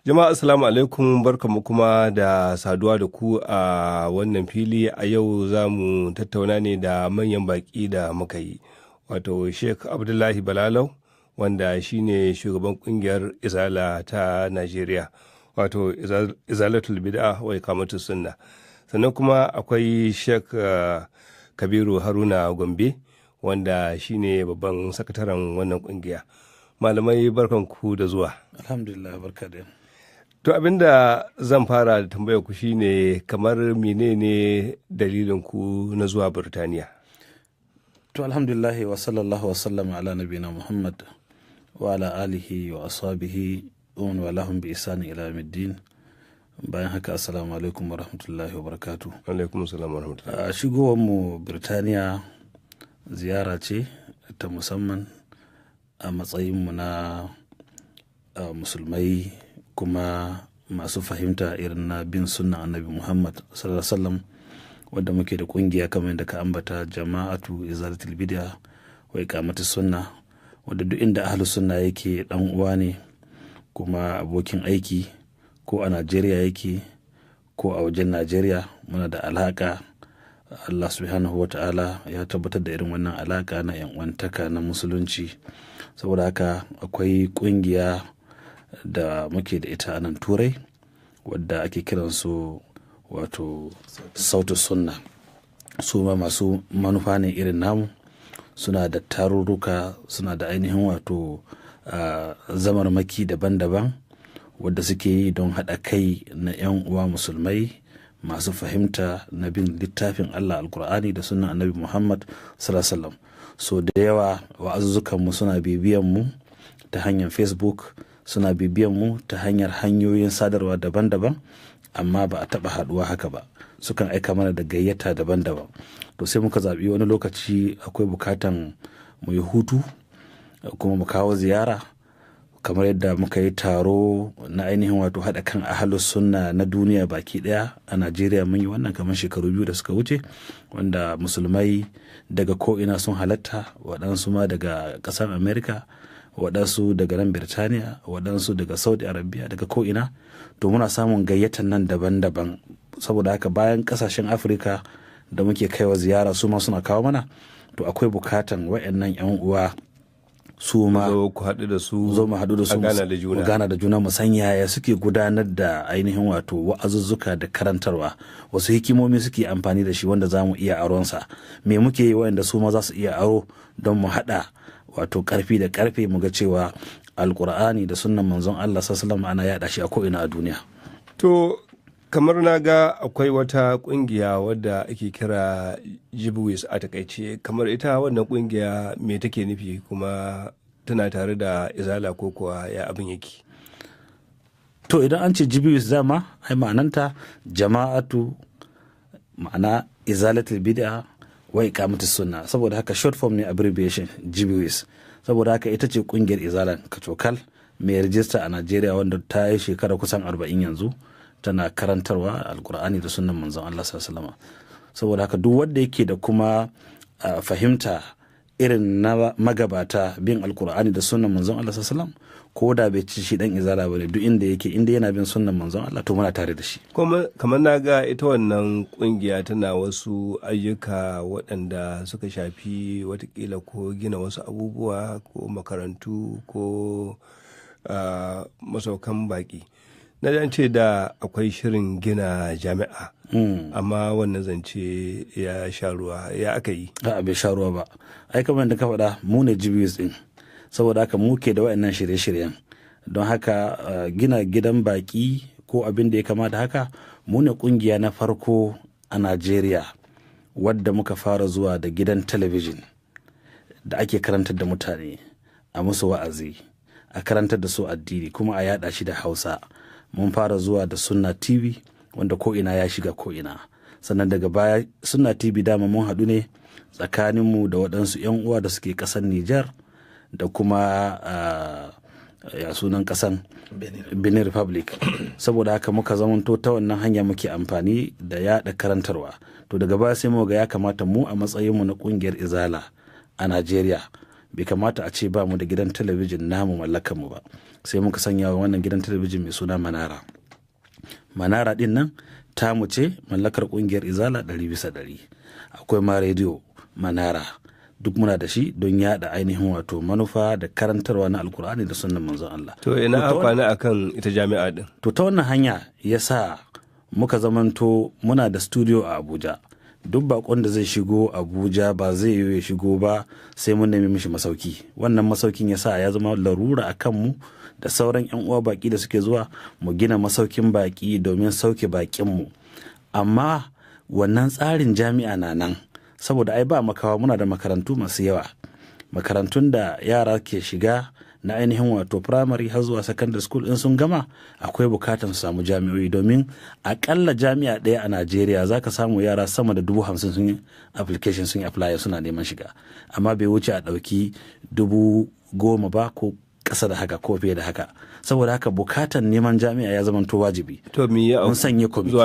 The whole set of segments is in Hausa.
Jama'a assalamu alaikum, barkamu kuma da saduwa da ku a wannan fili. A yau za mu tattauna ne da manyan baƙi da muka yi, wato Sheikh Abdullahi Balalau, wanda shine shugaban ƙungiyar Izala ta Najeriya, wato Izalatul Bid'a wa Iqamatus Sunna. Sannan kuma akwai Sheikh Kabiru Haruna Gombe, wanda shine babban sakataren wannan ƙungiya. Malamai barkanku da zuwa. Alhamdulillah, barka da. To abinda zan fara da tambayar ku shine kamar menene dalilin ku na zuwa Burtaniya? To alhamdulillah wa sallallahu wa sallama ala nabiyina Muhammad wa ala alihi wa ashabihi wa man walahum bi ihsani ila yawmiddin. Bayan haka assalamu alaikum wa rahmatullahi wa barakatuh. Alaikum assalam wa rahmatullahi. Shigowar mu Burtaniya ziyara ce ta musamman a matsayin mu na musulmai kuma masu fahimta irin na bin sunna annabi Muhammad sallallahu alaihi wasallam, wadda muke da kungiya kamar yadda ka ambata, jama'atu izalatul bid'a wa iqamatus sunna, wadda duk inda ahlus sunna yake dan uwa ne kuma abokin aiki, ko a Najeriya yake ko a wajen Najeriya muna da alaka. Allah subhanahu wa ta'ala ya tabbatar da irin wannan alaka na yan uwantaka na musulunci. Saboda haka akwai kungiya da muke da ita a nan Turai wadda ake kiransu wato sautu sunna. Su ma masu manufa ne irin namu, suna da tarurruka, suna da ainihin wato zamarmaki daban-daban wadda suke yi don haɗa kai na 'yan uwa musulmai masu fahimta na bin littafin Allah alkur'ani da sunan annabi Muhammad sallallahu alaihi wasallam. So da yawa wa'azuzzukanmu suna bibiyan mu ta hanyar Facebook, suna bibiyan mu ta hanyar hanyoyin sadarwa daban-daban, amma ba a taɓa haɗuwa haka ba. Sukan aika mana da gayyata daban-daban. To sai muka zaɓi wani lokaci akwai bukatan mu yi hutu kuma mu kawo ziyara, kamar yadda muka yi taro na ainihin wato haɗa kan ahlus sunna na duniya baki ɗaya a Najeriya. Mun yi wannan kamar shekaru 2 da suka wuce, wanda musulmai daga ko'ina sun halatta, waɗansu ma daga ƙasar Amerika, waɗansu daga nan Birtaniya, waɗansu daga Saudi Arabia, daga ko'ina. To muna samun gayyatan nan daban-daban. Saboda haka bayan ƙasashen Afirka da muke kaiwa ziyara su ma suna kawo mana, to akwai bukatan waɗannan 'yan uwa su ma zo ku haɗu da su, zo mu haɗu da su, mu gana da juna, mu san yaya suke gudanar da ainihin wato wa'azuzzuka da karantarwa, wasu hikimomi suke amfani da shi wanda za mu iya aronsa, me muke yi wanda su ma za su iya aro, don mu haɗa wato karfi da karfe mu ga cewa alkur'ani da sunnan manzon Allah sallallahu alaihi wasallam ana yada shi a ko'ina a duniya. To kamar na ga akwai wata kungiya wadda ake kira Jibwis a takaice, kamar ita wannan kungiya me take nufi, kuma tana tare da Izala ko kuwa ya abin yake? To idan an ce Jibwis dama ai ma'ananta jama'atu, ma'ana izalatul bid'a wa iqamatus sunna. Saboda haka short form ne, abbreviation Jibwis. Saboda haka ita ce kungiyar izalan kacokal mai rijista a Najeriya, wanda ta yi shekara kusan 40 yanzu tana karantarwa alkur'ani da sunnan manzon Allah sallallahu alaihi wasallam. Saboda haka duk wanda yake da kuma fahimta irin na magabata bin alkur'ani da sunnan manzon Allah sallallahu alaihi wasallam, ko da bai ci shi dan izala bane, duk inda yake, inda yana bin sunnan manzon Allah, to muna tare da shi. Kamar na ga ita wannan kungiya tana wasu ayyuka waɗanda suka shafi watakila ko gina wasu abubuwa ko makarantu ko masaukan baki. Na ce da akwai shirin gina jami'a, amma wannan zance ya sha ruwa, ya aka yi? Bai sha ruwa ba. Ai kamar da ka faɗa, mu ne Jibwis din, saboda haka mu ke da waɗannan shirye-shiryen. Don haka gina gidan baki ko abin da ya kamata haka, mu ne kungiya na farko a Najeriya wadda muka fara zuwa da gidan talabijin da ake karantar da mutane, a musu wa'azi, a karantar da su addini, kuma a yada shi da Hausa. Mun fara zuwa da Sunna TV, wanda ko'ina ya shiga ko'ina. Sannan daga baya Sunna TV dama mun haɗu ne tsakaninmu da waɗansu 'yan uwa da suke ƙasar Nijar da kuma ya sunan ƙasan Benin Republic. Saboda haka muka zamanto ta wannan hanya muke amfani da yaɗa karantarwa. To daga baya sai mu ga ya kamata mu a matsayinmu na ƙungiyar Izala a Najeriya bai kamata a ce ba mu da gidan talabijin namu mallakan mu ba, sai muka sanya wa wannan gidan talabijin mai suna Manara din nan tamu ce, mallakar kungiyar Izala 100%. Akwai ma rediyo Manara, duk muna da shi don yada ainihin wato manufa da karantarwa na Alkur'ani da sunnan manzon Allah. To ina kwana akan ita jami'a din. To ta wannan hanya yasa muka zamanto muna da studio a Abuja. Duk bakon da zai shigo Abuja ba zai yi ya shigo ba sai mun nemi mishi masauki. Wannan masaukin yasa ya zama larura a kanmu da sauran 'yan uwa baki da suke zuwa mu gina masaukin baki domin sauke bakinmu. Amma wannan tsarin jami'a na nan, saboda ai ba makawa muna da makarantu masu yawa, makarantun da yara ke shiga na ainihin wato primary har zuwa secondary school in sun gama akwai bukatan su samu jami'o'i, domin akalla jami'a ɗaya a Najeriya za ka samu yara sama da 50,000 sun yi application, sun yi apply, suna neman shiga, amma bai wuce a ɗauki 10,000 ba ko ƙasa da haka ko fiye da haka. Saboda haka bukatan neman jami'a ya zama to wajibi. To me ya mun sanya kwamiti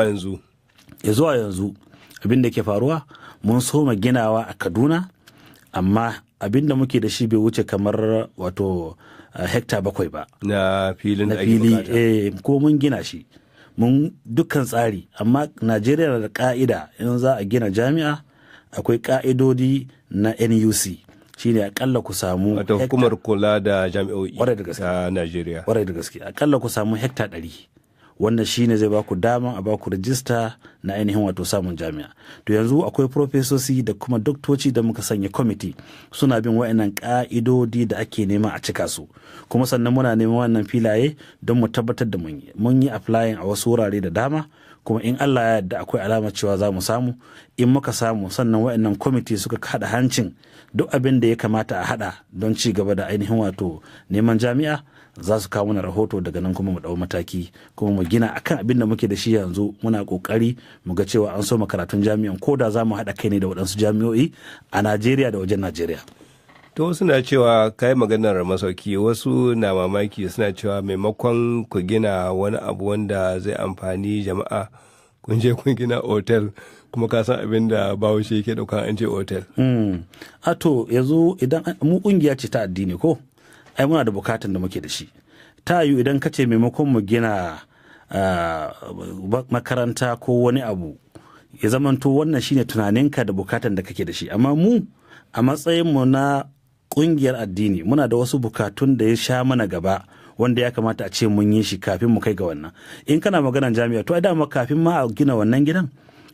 zuwa yanzu abin da ke faruwa, mun soma ginawa a Kaduna, amma abin da muke da shi bai wuce kamar wato hekta 7 ba na fili ko mun gina shi mun dukkan tsari. Amma Najeriya da ka'ida, in za a gina jami'a akwai ka'idodi na NUC, shine akalla ku samu wata hukumar kula da jami'o'i ta Najeriya. Kwarai da gaske, akalla ku samu hekta 100, wannan shine zai baku dama a baku rajista na ainihin wato samun jami'a. To yanzu akwai profesoci da kuma doktoci da muka sanya kwamiti suna bin wa'annan ka'idodi da ake nema a cika su, kuma sannan muna neman wannan filaye don mu tabbatar da mun yi applying a wasu wurare da dama, kuma in Allah ya yarda akwai alamar cewa za mu samu. In muka samu, sannan wa'annan kwamiti suka haɗa hancin duk abin da ya kamata a haɗa don ci gaba da ainihin wato neman jami'a, za su kawo mana rahoto, daga nan kuma mu ɗau mataki, kuma mu gina akan abin da muke da shi yanzu. Muna ƙoƙari mu ga cewa an so karatun jami'an, ko da za mu haɗa kai ne da waɗansu jami'o'i a Najeriya da wajen Najeriya. To suna cewa kai maganar masauki, wasu na mamaki suna cewa maimakon ku gina wani abu wanda zai amfani jama'a, kun je kun gina otel, kuma ka san abin da Bahaushe yake ɗauka an ce otel. A to yanzu idan mu ƙungiya ce ta addini ko, ai muna da bukatan da muke da shi. Ta yiwu idan ka ce maimakon mu gina makaranta ko wani abu, ya zamanto wannan shine tunaninka da bukatan da kake da shi. Amma mu a matsayinmu na ƙungiyar addini muna da wasu bukatun da ya sha mana gaba, wanda ya kamata a ce mun yi shi kafin mu kai ga wannan. In kana maganar jami'a, to a dama kafin ma a gina wannan gidan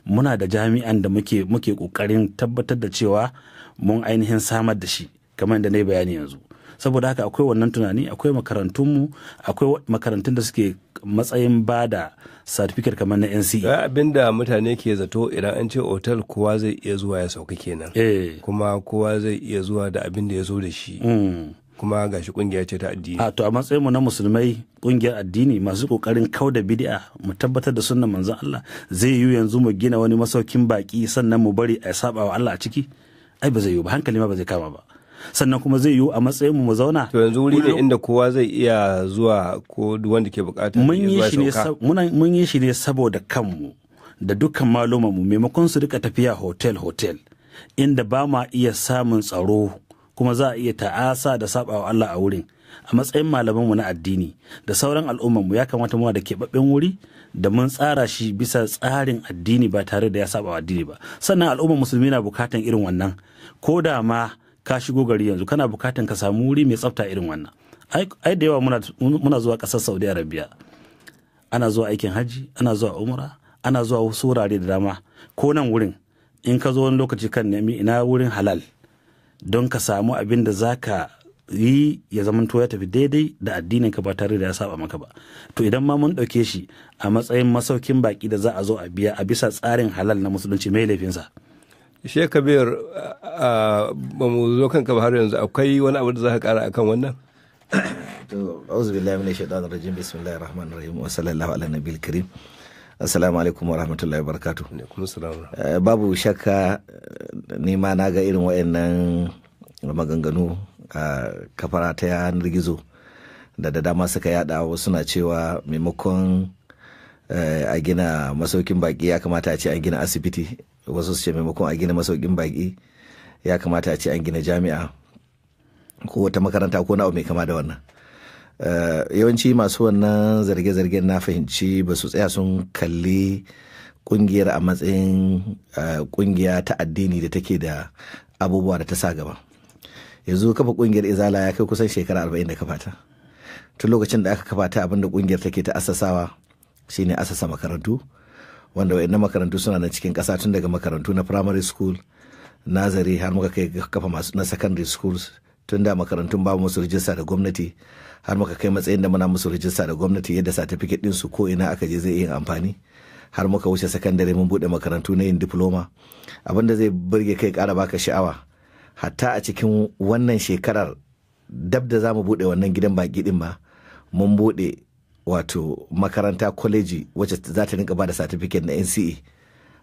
muna da jami'an da muke ƙoƙarin tabbatar da cewa mun ainihin samar da shi, kamar da na yi bayani yanzu. Saboda haka akwai wannan tunani, akwai makarantunmu, akwai makarantun da suke matsayin bada certificate kamar na NCE. Abin da mutane ke zato, idan an ce otal kowa zai iya zuwa ya sauka kenan, kuma kowa zai iya zuwa da abin da ya zo da shi, kuma gashi kungiya ce ta addini. To a matsayinmu na musulmai, kungiyar addini masu kokarin kauda bid'a, mu tabbatar da sunnan manzon Allah, zai yi yanzu mu gina wani masaukin baki sannan mu bari a saba wa Allah a ciki? Ai ba zai yi ba, hankali ma ba zai kama ba. Sannan kuma zai yiwu a matsayinmu mu zauna. To yanzu wuri ne inda kowa zai iya zuwa, ko duk wanda ke bukata ya zuwa sauka. Mun yi shi ne saboda kanmu da dukkan malumanmu, maimakon su rika tafiya hotel inda ba ma iya samun tsaro, kuma za a iya ta'asa da sabawa Allah a wurin. A matsayin malamanmu na addini da sauran al'ummanmu, ya kamata mu da keɓaɓɓen wuri da mun tsara shi bisa tsarin addini ba tare da ya sabawa addini ba. Sannan al'ummar musulmi na bukatan irin wannan, ko da ma ka shigo gari yanzu kana bukatan ka samu wuri mai tsafta irin wannan. Ai da yawa muna zuwa ƙasar Saudi Arabia, ana zuwa aikin hajji, ana zuwa umra, ana zuwa wasu wurare da dama. Ko nan wurin in ka zo wani lokaci kan nemi ina wurin halal, don ka samu abin da za ka yi ya zamanto ya tafi daidai da addinin ka ba tare da ya saba maka ba. To idan ma mun ɗauke shi a matsayin masaukin baki da za a zo a biya a bisa tsarin halal na musulunci, mai laifinsa? Sheikh Kabir, ba mu zo kanka ba har yanzu, akwai wani abu da za ka kara akan wannan? To auzu billahi minash shaitanir rajim, bismillahir rahmanir rahim, wa sallallahu ala nabiyil karim. Assalamu alaikum wa rahmatullahi wa barakatuh. Babu shakka ni ma na ga irin wayannan maganganu a kafara ta yanar gizo da dama suka yada, wasu na cewa maimakon a gina masaukin baki ya kamata a ce an gina asibiti, wasu su ce maimakon a gina masaukin baki ya kamata a ce an gina jami'a. ko wata makaranta ko na mai kama da wannan. Yawanci masu wannan zarge-zargen na fahimci ba su tsaya sun kalli kungiyar a matsayin kungiya ta addini da take da abubuwa da ta sa gaba. Yanzu kafa kungiyar Izala ya kai kusan shekara 40 da kafa ta. Tun lokacin da aka kafa ta, abinda kungiyar take ta asasawa shine asasa makarantu, wanda wayannan makarantu suna na cikin kasa, tun daga makarantu na primary school, nazari, har muka kai kafa masu na secondary schools. Tun da makarantun babu musu rijista da gwamnati, har muka kai matsayin da muna musu rijista da gwamnati, yadda certificate din su ko ina aka je zai yi amfani. Har muka wuce secondary, mun bude makarantu na yin diploma. Abinda zai burge kai kara baka sha'awa, hatta a cikin wannan shekarar dab da zamu bude wannan gidan baki din ma, mun bude wato makaranta kwaleji wacce za ta rinka bada certificate na NCE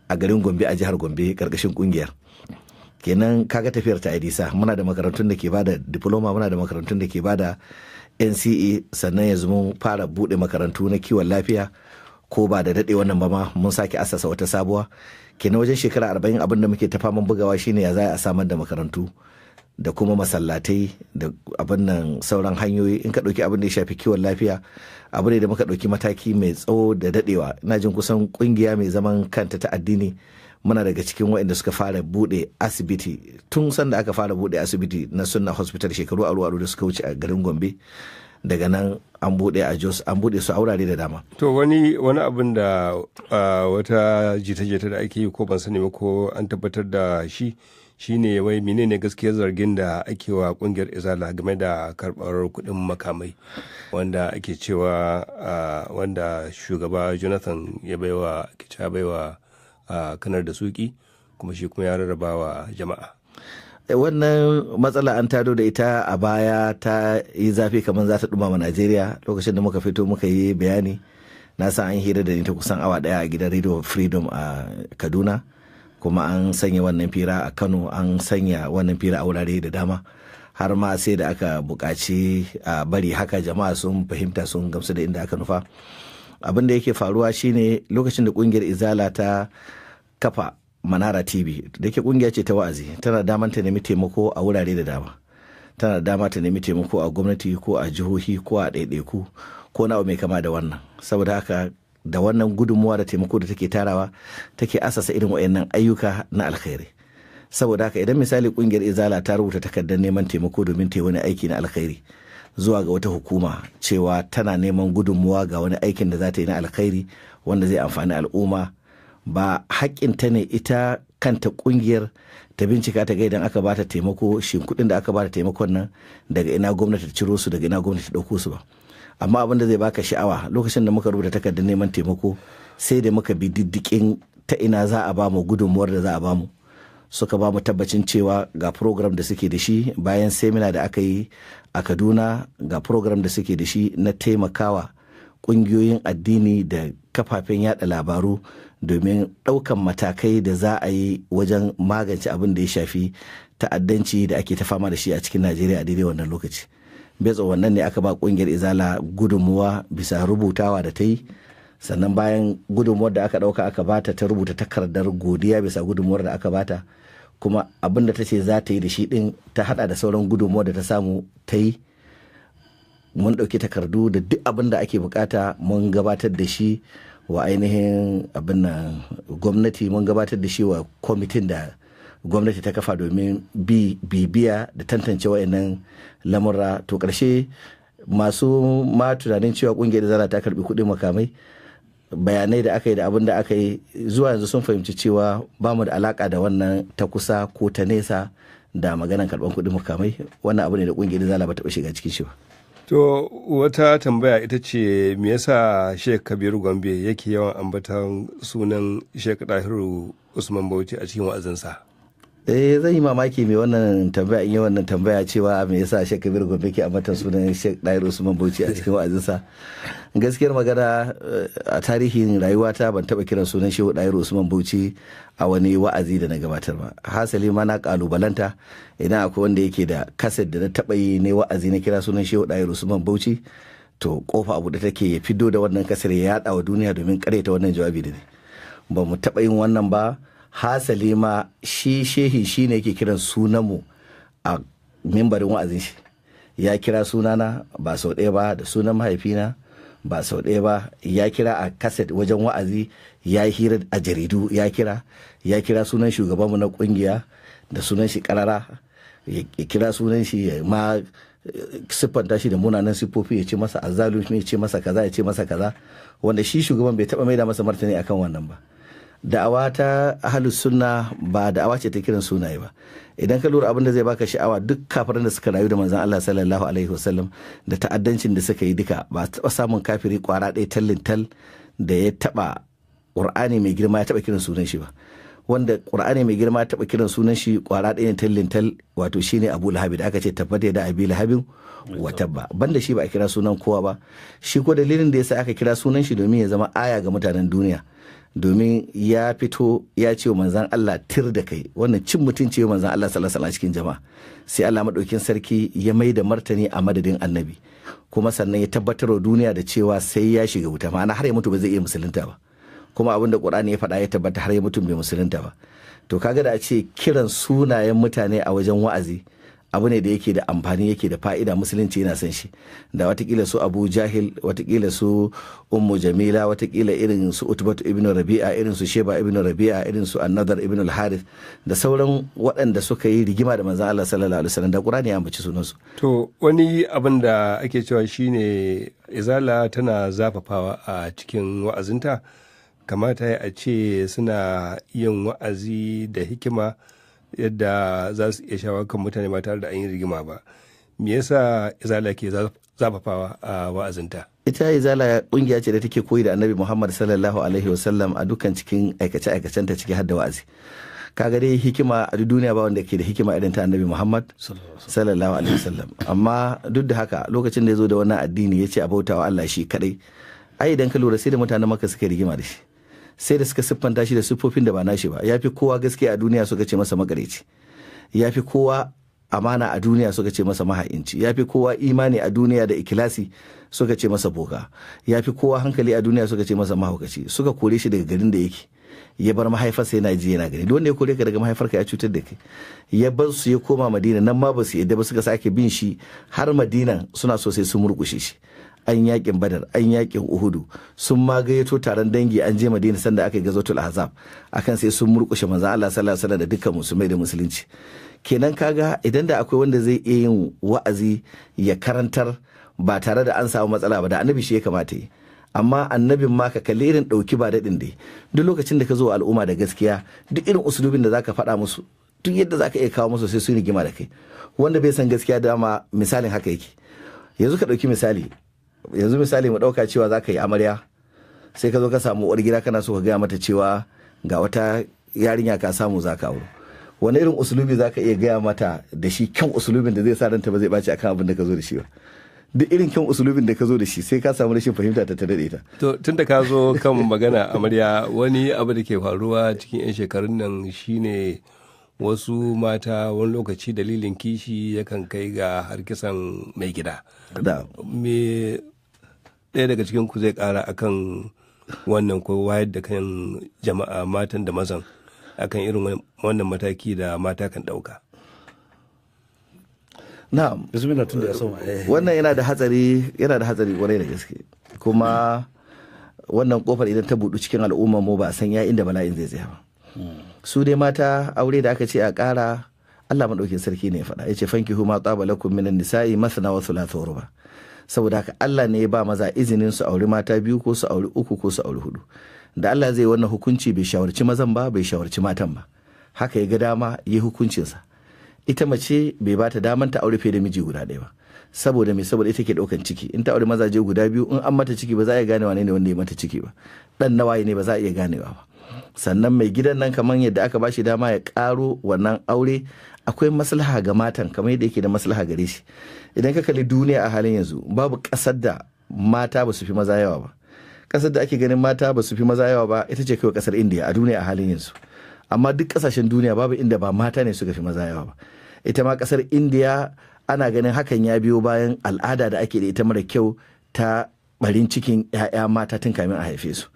a garin Gombe, a jihar Gombe, karkashin kungiyar. Kenan kaga tafiyar ta Idisa, muna da makarantun da ke bada diploma, muna da makarantun da ke bada NCE, sannan yanzu mun fara bude makarantu na kiwon lafiya, ko ba da dade wannan ba ma mun sake asasa wata sabuwa. Kenan wajen shekara 40 abin da muke ta faman bugawa shine ya za a samar da makarantu da kuma masallatai da abin nan sauran hanyoyi. In ka dauki abin da ya shafi kiwon lafiya, abu ne da muka dauki mataki mai tsawo da dadewa. Ina jin kusan kungiya mai zaman kanta ta addini muna daga cikin waɗanda suka fara bude asibiti tun sanda aka fara bude asibiti na Sunna Hospital shekaru aru da suka wuce a garin Gombe. Daga nan an bude a Jos, an bude su a wurare da dama. To wani abin da wata jita-jita da ake yi, ko ban sani ba ko an tabbatar da shi, shine wai menene gaskiyar zargin da ake wa kungiyar Izala game da karɓar kuɗin makamai, wanda ake cewa wanda shugaba Jonathan ya baiwa kanar da suki, kuma shi kuma ya rarraba wa jama'a. Wannan matsala an tado da ita a baya, ta yi zafi kamar za ta dumama Najeriya. Lokacin da muka fito muka yi bayani, na san an hira da ni ta kusan awa daya a gidan Radio Freedom a Kaduna, kuma an sanya wannan fira a Kano, an sanya wannan fira a wurare da dama, har ma sai da aka buƙaci a bari haka jama'a sun fahimta, sun gamsu da inda aka nufa. Abin da yake faruwa shine lokacin da kungiyar Izala ta kafa Manara TV, da ke kungiya ce ta wa'azi, tana daman ta nemi taimako a wurare da dama. Tana dama ta nemi taimako a gwamnati ko a jihohi ko a ɗaiɗaiku ko na mai kama da wannan. Saboda haka da wannan gudunmuwa da taimako da take tarawa, take asasa irin wayannan ayyuka na alkhairi. Saboda haka idan misali kungiyar Izala ta rubuta takardar neman taimako domin ta yi wani aiki na alkhairi zuwa ga wata hukuma, cewa tana neman gudunmuwa ga wani aikin da za ta yi na alkhairi wanda zai amfani al'umma, ba haƙƙinta ne ita kanta kungiyar ta bincika ta ga idan aka bata taimako, shin kuɗin da aka bata taimakon nan daga ina gwamnati ta ciro su, daga ina gwamnati ta ɗauko su ba. Amma abin da zai baka sha'awa, lokacin da muka rubuta takardar neman taimako, sai da muka bi diddikin ta ina za a ba mu gudunmuwar da za a ba mu. Suka ba mu tabbacin cewa ga program da suke da shi bayan seminar da aka yi a Kaduna, ga program da suke da shi na taimakawa kungiyoyin addini da kafafen yada labaru domin ɗaukan matakai da za a yi wajen magance abin da ya shafi ta'addanci da ake ta fama da shi a cikin Najeriya a daidai wannan lokaci. Betsa wannan ne aka ba kungiyar Izala gudunmuwa bisa rubutawa da ta yi, sannan bayan gudunmuwar da aka ɗauka aka bata, ta rubuta takardar godiya bisa gudunmuwar da aka bata, kuma abin da ta ce za ta yi da shi ɗin ta hada da sauran gudunmuwar da ta samu ta yi. Mun ɗauki takardu da duk abin da ake bukata mun gabatar da shi wa ainihin abin nan gwamnati, mun gabatar da shi wa kwamitin da gwamnati ta kafa domin bibiya da tantance wayannan lamura. To ƙarshe masu ma tunanin cewa ƙungiyar Izala ta karbi kuɗin makamai, bayanai da aka yi da abin da aka yi zuwa yanzu sun fahimci cewa ba mu da alaka da wannan ta kusa ko ta nesa da maganan karɓar kuɗin makamai. Wannan abu ne da ƙungiyar Izala ba taɓa shiga cikin shi ba. To wata tambaya ita ce, me yasa Sheikh Kabiru Gombe yake yawan ambatan sunan Sheikh Dahiru Usman Bauchi a cikin wa'azinsa? Zan yi mamaki mai wannan tambaya in yi wannan tambaya cewa me yasa Sheikh Kabiru Gombe ke ambatan sunan Sheikh Dahiru Usman Bauchi a cikin wa'azinsa. Gaskiyar magana, a tarihin rayuwata ban taba kiran sunan Sheikh Dahiru Usman Bauchi a wani wa'azi da na gabatar ba. Hasali ma na kalubalanta idan akwai wanda yake da kaset da na taba yi ne wa'azi na kira sunan Sheikh Dahiru Usman Bauchi, to kofa abu da take ya fido da wannan kasar ya yada wa duniya domin karyata wannan jawabi da ne. Ba mu taba yin wannan ba. Hasali ma shi shehi shine yake kiran sunanmu a mimbarin wa'azin shi. ya kira sunana ba sau ɗaya ba, da sunan mahaifina ba sau ɗaya ba, ya kira a kaset wajen wa'azi, ya yi hira a jaridu, ya kira sunan shugabanmu na kungiya da sunan shi karara, ya kira sunan shi ya ma siffanta shi da munanan siffofi, ya ce masa azzalumi, ya ce masa kaza, ya ce masa kaza, wanda shi shugaban bai taba maida masa martani akan wannan ba. Da'awa ta ahlus sunna ba da'awa ce ta kiran sunaye ba. Idan ka lura abin da zai baka sha'awa, duk kafirin da suka rayu da manzon Allah sallallahu alaihi wasallam da ta'addancin da suka yi duka, ba taba samun kafiri kwara ɗaya tallin tal da ya taba Qur'ani mai girma ya taba kiran sunan shi ba. Wanda Qur'ani mai girma ya taba kiran sunan shi kwara ɗaya ne tallin tal, wato shine Abu Lahab, da aka ce tabbata da Abi Lahabin wa tabba. Banda shi ba a kira sunan kowa ba. Shi ko dalilin da yasa aka kira sunan shi domin ya zama aya ga mutanen duniya, domin ya fito ya ce wa manzan Allah tir da kai, wannan cin mutunci wa manzan Allah sallallahu alaihi cikin jama'a. Sai Allah madaukin sarki ya mai da martani a madadin annabi, kuma sannan ya tabbatar wa duniya da cewa sai ya shiga wuta, ma'ana har ya mutu ba zai iya musulunta ba. Kuma abin da Qur'ani ya faɗa ya tabbata, har ya mutu bai musulunta ba. To kaga da a ce kiran sunayen mutane a wajen wa'azi abu ne da yake da amfani, yake da fa'ida, musulunci yana son shi. Da watakila su Abu Jahil, watakila su Ummu Jamila, watakila irin su Utbatu ibn Rabi'a, irin su Sheba ibn Rabi'a, irin su An-Nadar ibn al-Harith da sauran waɗanda suka yi rigima da manzon Allah sallallahu alaihi wasallam, da Qur'ani ya ambaci sunansu. To wani abin da ake cewa shine Izala tana zafafawa a cikin wa'azinta, kamata a ce suna yin wa'azi da hikima yadda za su iya shawo kan mutane ba tare da an yi rigima ba. Me yasa Izala ke zafafawa a wa'azinta? Ita Izala kungiya ce da take koyi da Annabi Muhammad sallallahu alaihi wasallam a dukkan cikin aikace-aikacen ta, ciki har da wa'azi. Kaga dai hikima a duniya ba wanda ke da hikima irin ta Annabi Muhammad sallallahu alaihi wasallam. Amma duk da haka, lokacin da ya zo da wannan addini ya ce a bautawa Allah shi kadai, ai idan ka lura sai da mutanen Makka suka rigima da shi, sai da suka siffanta shi da siffofin da ba nashi ba. Ya fi kowa gaskiya a duniya suka ce masa makareci, ya fi kowa amana a duniya suka ce masa maha'inci, ya fi kowa imani a duniya da ikilasi suka ce masa boka, ya fi kowa hankali a duniya suka ce masa mahaukaci. Suka kore shi daga garin da yake, ya bar mahaifarsa yana ji yana gani. Duk wanda ya kore ka daga mahaifarka ya cutar da kai. Ya bar su ya koma Madina, nan ma ba su yadda ba, suka sake bin shi har Madina, suna so sai sun murkushe shi. An yakin Badar, an yakin Uhudu, sun ma gayyato taron dangi, an je Madina sanda aka yi gazotul Ahzab akan sai sun murkushe manzon Allah sallallahu alaihi wasallam da dukkan musulmai da musulunci. Kenan kaga idan da akwai wanda zai iya yin wa'azi ya karantar ba tare da an samu matsala ba, da annabi shi ya kamata yi. Amma annabin ma ka kalli irin dauki ba daɗin dai, duk lokacin da ka zo al'umma da gaskiya, duk irin usulubin da zaka faɗa musu, duk yadda zaka iya kawo musu, sai sun rigima da kai. Wanda bai san gaskiya dama misalin haka yake. Yanzu ka ɗauki misali, mu ɗauka cewa za ka yi amarya, sai ka zo ka samu uwar gida, kana so ka gaya mata cewa ga wata yarinya ka samu za ka auro. Wani irin usulubi za ka iya gaya mata da shi, kyan usulubin da zai sa ranta ba zai ɓaci akan abin da ka zo da shi ba. Duk irin kyan usulubin da ka zo da shi sai ka samu rashin fahimta ta daɗe ta. To tun da ka zo kan magana amarya, wani abu da ke faruwa cikin 'yan shekarun nan shine wasu mata wani lokaci dalilin kishi yakan kai ga har kisan mai gida. Me ɗaya daga cikin ku zai ƙara akan wannan, ko wayar da kan jama'a, matan da mazan, akan irin wannan mataki da mata kan ɗauka? Na'am, wannan yana da hatsari kwarai da gaske. Kuma wannan kofar idan ta buɗu cikin al'ummar mu, ba a san ya inda bala'in zai tsaya ba. Su dai mata, aure da aka ce a ƙara, Allah maɗaukin sarki ne ya faɗa, ya ce fankihu ma tsaba lakum minan nisa'i masna wa thulatha wa ruba. Saboda haka Allah ne ya ba maza izinin su auri mata biyu, ko su auri uku, ko su auri hudu. Da Allah zai wannan hukunci bai shawarci mazan ba, bai shawarci matan ba, haka ya ga dama yi hukuncinsa. Ita mace bai ba ta daman ta aure fiye da miji guda ɗaya ba. Saboda me? Saboda ita ke ɗaukan ciki. In ta aure mazaje guda biyu, in an mata ciki ba za a iya gane wane ne wanda ya mata ciki ba, ɗan nawaye ne ba za a iya ganewa ba. Sannan mai gidan nan, kamar yadda aka bashi dama ya ƙaro wannan aure, akwai maslaha ga matan kamar yadda yake da maslaha gare shi. Idan ka kalli duniya a halin yanzu, babu ƙasar da mata ba su fi maza yawa ba. Ƙasar da ake ganin mata ba su fi maza yawa ba ita ce kawai ƙasar Indiya a duniya a halin yanzu. Amma duk ƙasashen duniya babu inda ba mata ne suka fi maza yawa ba. Ita ma ƙasar Indiya ana ganin hakan ya biyo bayan al'ada da ake da ita mara kyau ta barin cikin 'ya'ya mata tun kamin a haife su,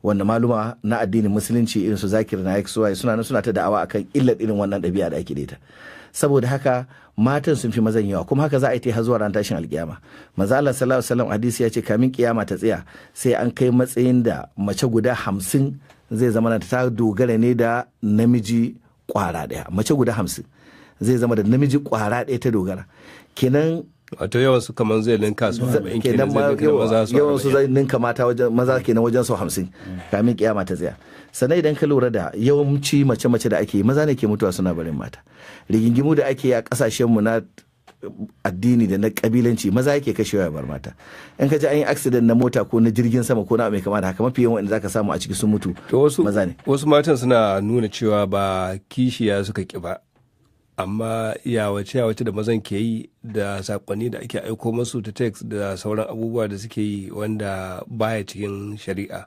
wanda maluma na addinin musulunci irin su Zakir Naik Suwai suna ta da'awa akan illar irin wannan ɗabi'a da ake da ita. saboda haka matan sun fi mazan yawa, kuma haka za a yi ta har zuwa ran tashin alkiyama. Manzo Allah sallallahu alaihi wasallam hadisi ya ce kamin kiyama ta tsaya sai an kai matsayin da mace guda 50 zai zama ta dogara ne da namiji kwara daya. Mace guda 50 zai zama da namiji kwara daya ta dogara. Kenan wato yawan su kaman zai linka su 40 kenan yawan su zai ninka mata wajen maza kenan wajen su 50 kamin kiyama ta tsaya. Sannan idan ka lura da yawanci mace-mace da ake maza ne ke mutuwa suna barin mata. Rigingimu da ake a kasashen mu na addini da na kabilanci maza yake kashewa ya bar mata. In ka ji an yi accident na mota ko na jirgin sama ko na mai kama da haka, mafi yawan wanda zaka samu a ciki sun mutu maza ne. Wasu matan suna nuna cewa ba kishiya suka ki ba, amma yawace da mazan ke yi da sakonni da ake aiko masu ta text da sauran abubuwa da suke yi wanda baya cikin shari'a,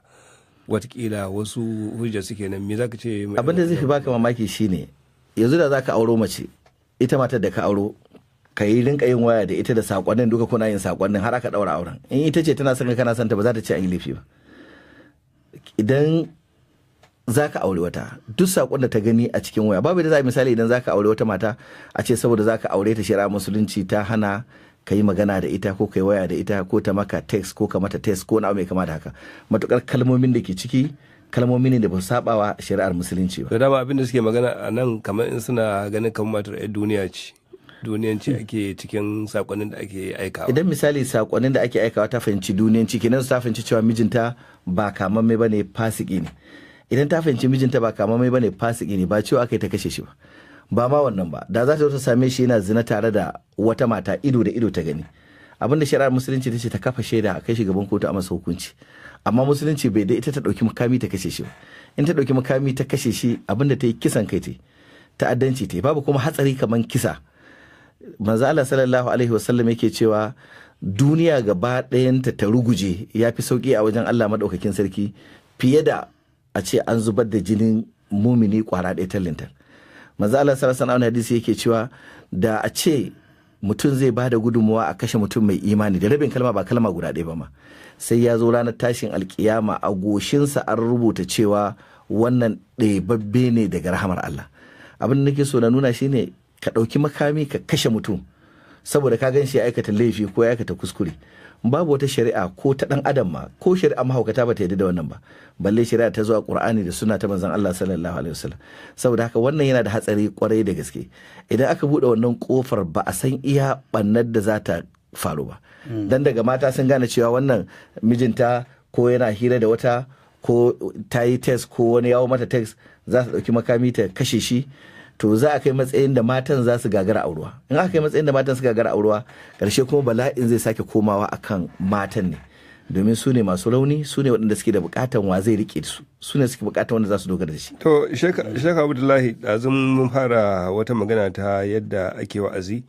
watakila wasu hujja suke nan. Me zaka ce? Abin da zai fi baka mamaki shine yanzu da zaka auro mace, ita matar da ka auro ka yi rinka yin waya da ita da sakonnin duka kuna yin sakonnin har aka daura auren. In ita ce tana son ka kana son ta ba za ta ce an yi laifi ba. Idan za ka aure wata, duk sakon da ta gani a cikin waya, babu da za a misali idan za ka aure wata mata a ce saboda za ka aure ta shari'a musulunci ta hana ka yi magana da ita ko ka yi waya da ita ko ta maka text ko ka mata text ko na mai kama da haka, matukar kalmomin da ke ciki kalmomi ne da ba su saba wa shari'ar musulunci ba. Da dama abin da suke magana a nan kamar in suna ganin kamar matar duniya ce, duniyanci ake cikin sakonnin da ake aikawa. Idan misali sakonnin da ake aikawa ta fahimci duniyanci, kenan su ta fahimci cewa mijinta ba kamamme bane, fasiki ne. Idan ta fahimci mijinta ba kamamme bane, fasiki ne, ba cewa aka yi ta kashe shi ba. Ba ma wannan ba, da za ta same shi yana zina tare da wata mata ido da ido ta gani, abin da shari'ar musulunci ta ce ta kafa shaida a kai shi gaban kotu a masa hukunci. Amma musulunci bai da ita ta dauki makami ta kashe shi ba. In ta dauki makami ta kashe shi, abin da ta yi kisan kai ce, ta'addanci ta yi. Babu kuma hatsari kaman kisa. Manzo Allah sallallahu alaihi wasallam yake cewa duniya gaba ɗayanta ta ruguje ya fi sauki a wajen Allah madaukakin sarki fiye da a ce an zubar da jinin mumini kwara ɗaya tallintar. Manzo Allah sallallahu alaihi hadisi yake cewa da a ce mutum zai bada gudunmuwa a kashe mutum mai imani da rabin kalma, ba kalma guda ɗaya ba ma, sai ya zo ranar tashin alkiyama a goshinsa an rubuta cewa wannan ɗebabbe ne daga rahamar Allah. Abin da nake so na nuna shine ka ɗauki makami ka kashe mutum saboda ka gan shi ya aikata laifi ko ya aikata kuskure. Babu wata shari'a ko ta ɗan adam ma ko shari'a mahaukata ba ta yarda da wannan ba, balle shari'a ta zuwa Qur'ani da sunna ta manzon Allah sallallahu alaihi wasallam. Saboda haka wannan yana da hatsari kwarai da gaske. Idan aka buɗe wannan kofar ba a san iya ɓannar da za ta faru ba. Dan daga mata sun gane cewa wannan mijinta ko yana hira da wata ko ta yi text ko wani yawo mata text, za ta ɗauki makami ta kashe shi, to za a kai matsayin da matan za su gagara aurewa. In aka kai matsayin da matan su gagara aurewa, ƙarshe kuma bala'in zai sake komawa akan matan ne, domin su ne masu rauni, su ne waɗanda suke da buƙatan wa zai rike su, su ne suke buƙatan wanda za su dogara da shi. To Sheikh Abdullahi, ɗazun mun fara wata magana ta yadda ake wa'azi.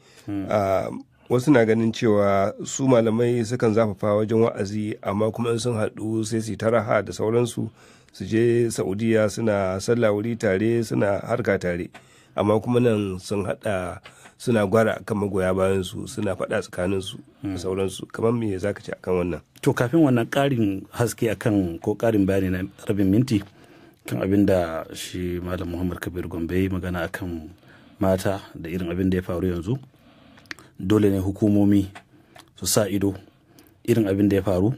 Wasu na ganin cewa su malamai sukan zafafa wajen wa'azi, amma kuma in sun haɗu sai su ta raha da sauransu, su je Saudiya suna sallah wuri tare, suna harka tare, amma kuma nan sun hada suna gwara kan magoya bayan su, suna faɗa tsakanin su da sauransu. Kamar me zaka ce akan wannan? To kafin wannan ƙarin haske akan ko ƙarin bayani na rabin minti kan abin da shi Malam Muhammad Kabir Gombe magana akan mata da irin abin da ya faru yanzu, dole ne hukumomi su sa ido irin abin da ya faru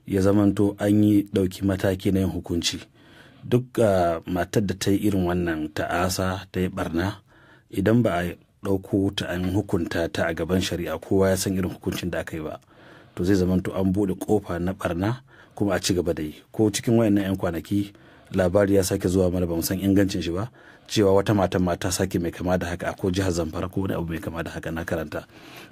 ya zamanto an yi ɗauki mataki na yin hukunci. Duk matar da ta yi irin wannan ta'asa ta yi barna, idan ba a ɗauko ta an hukunta ta a gaban shari'a, kowa ya san irin hukuncin da aka yi ba, to zai zamanto an buɗe ƙofa na barna kuma a ci gaba da yi. Ko cikin wayannan 'yan kwanaki labari ya sake zuwa mana, ba mu san ingancin shi ba, cewa wata mata sake mai kama da haka a ko jihar Zamfara ko wani abu mai kama da haka na karanta.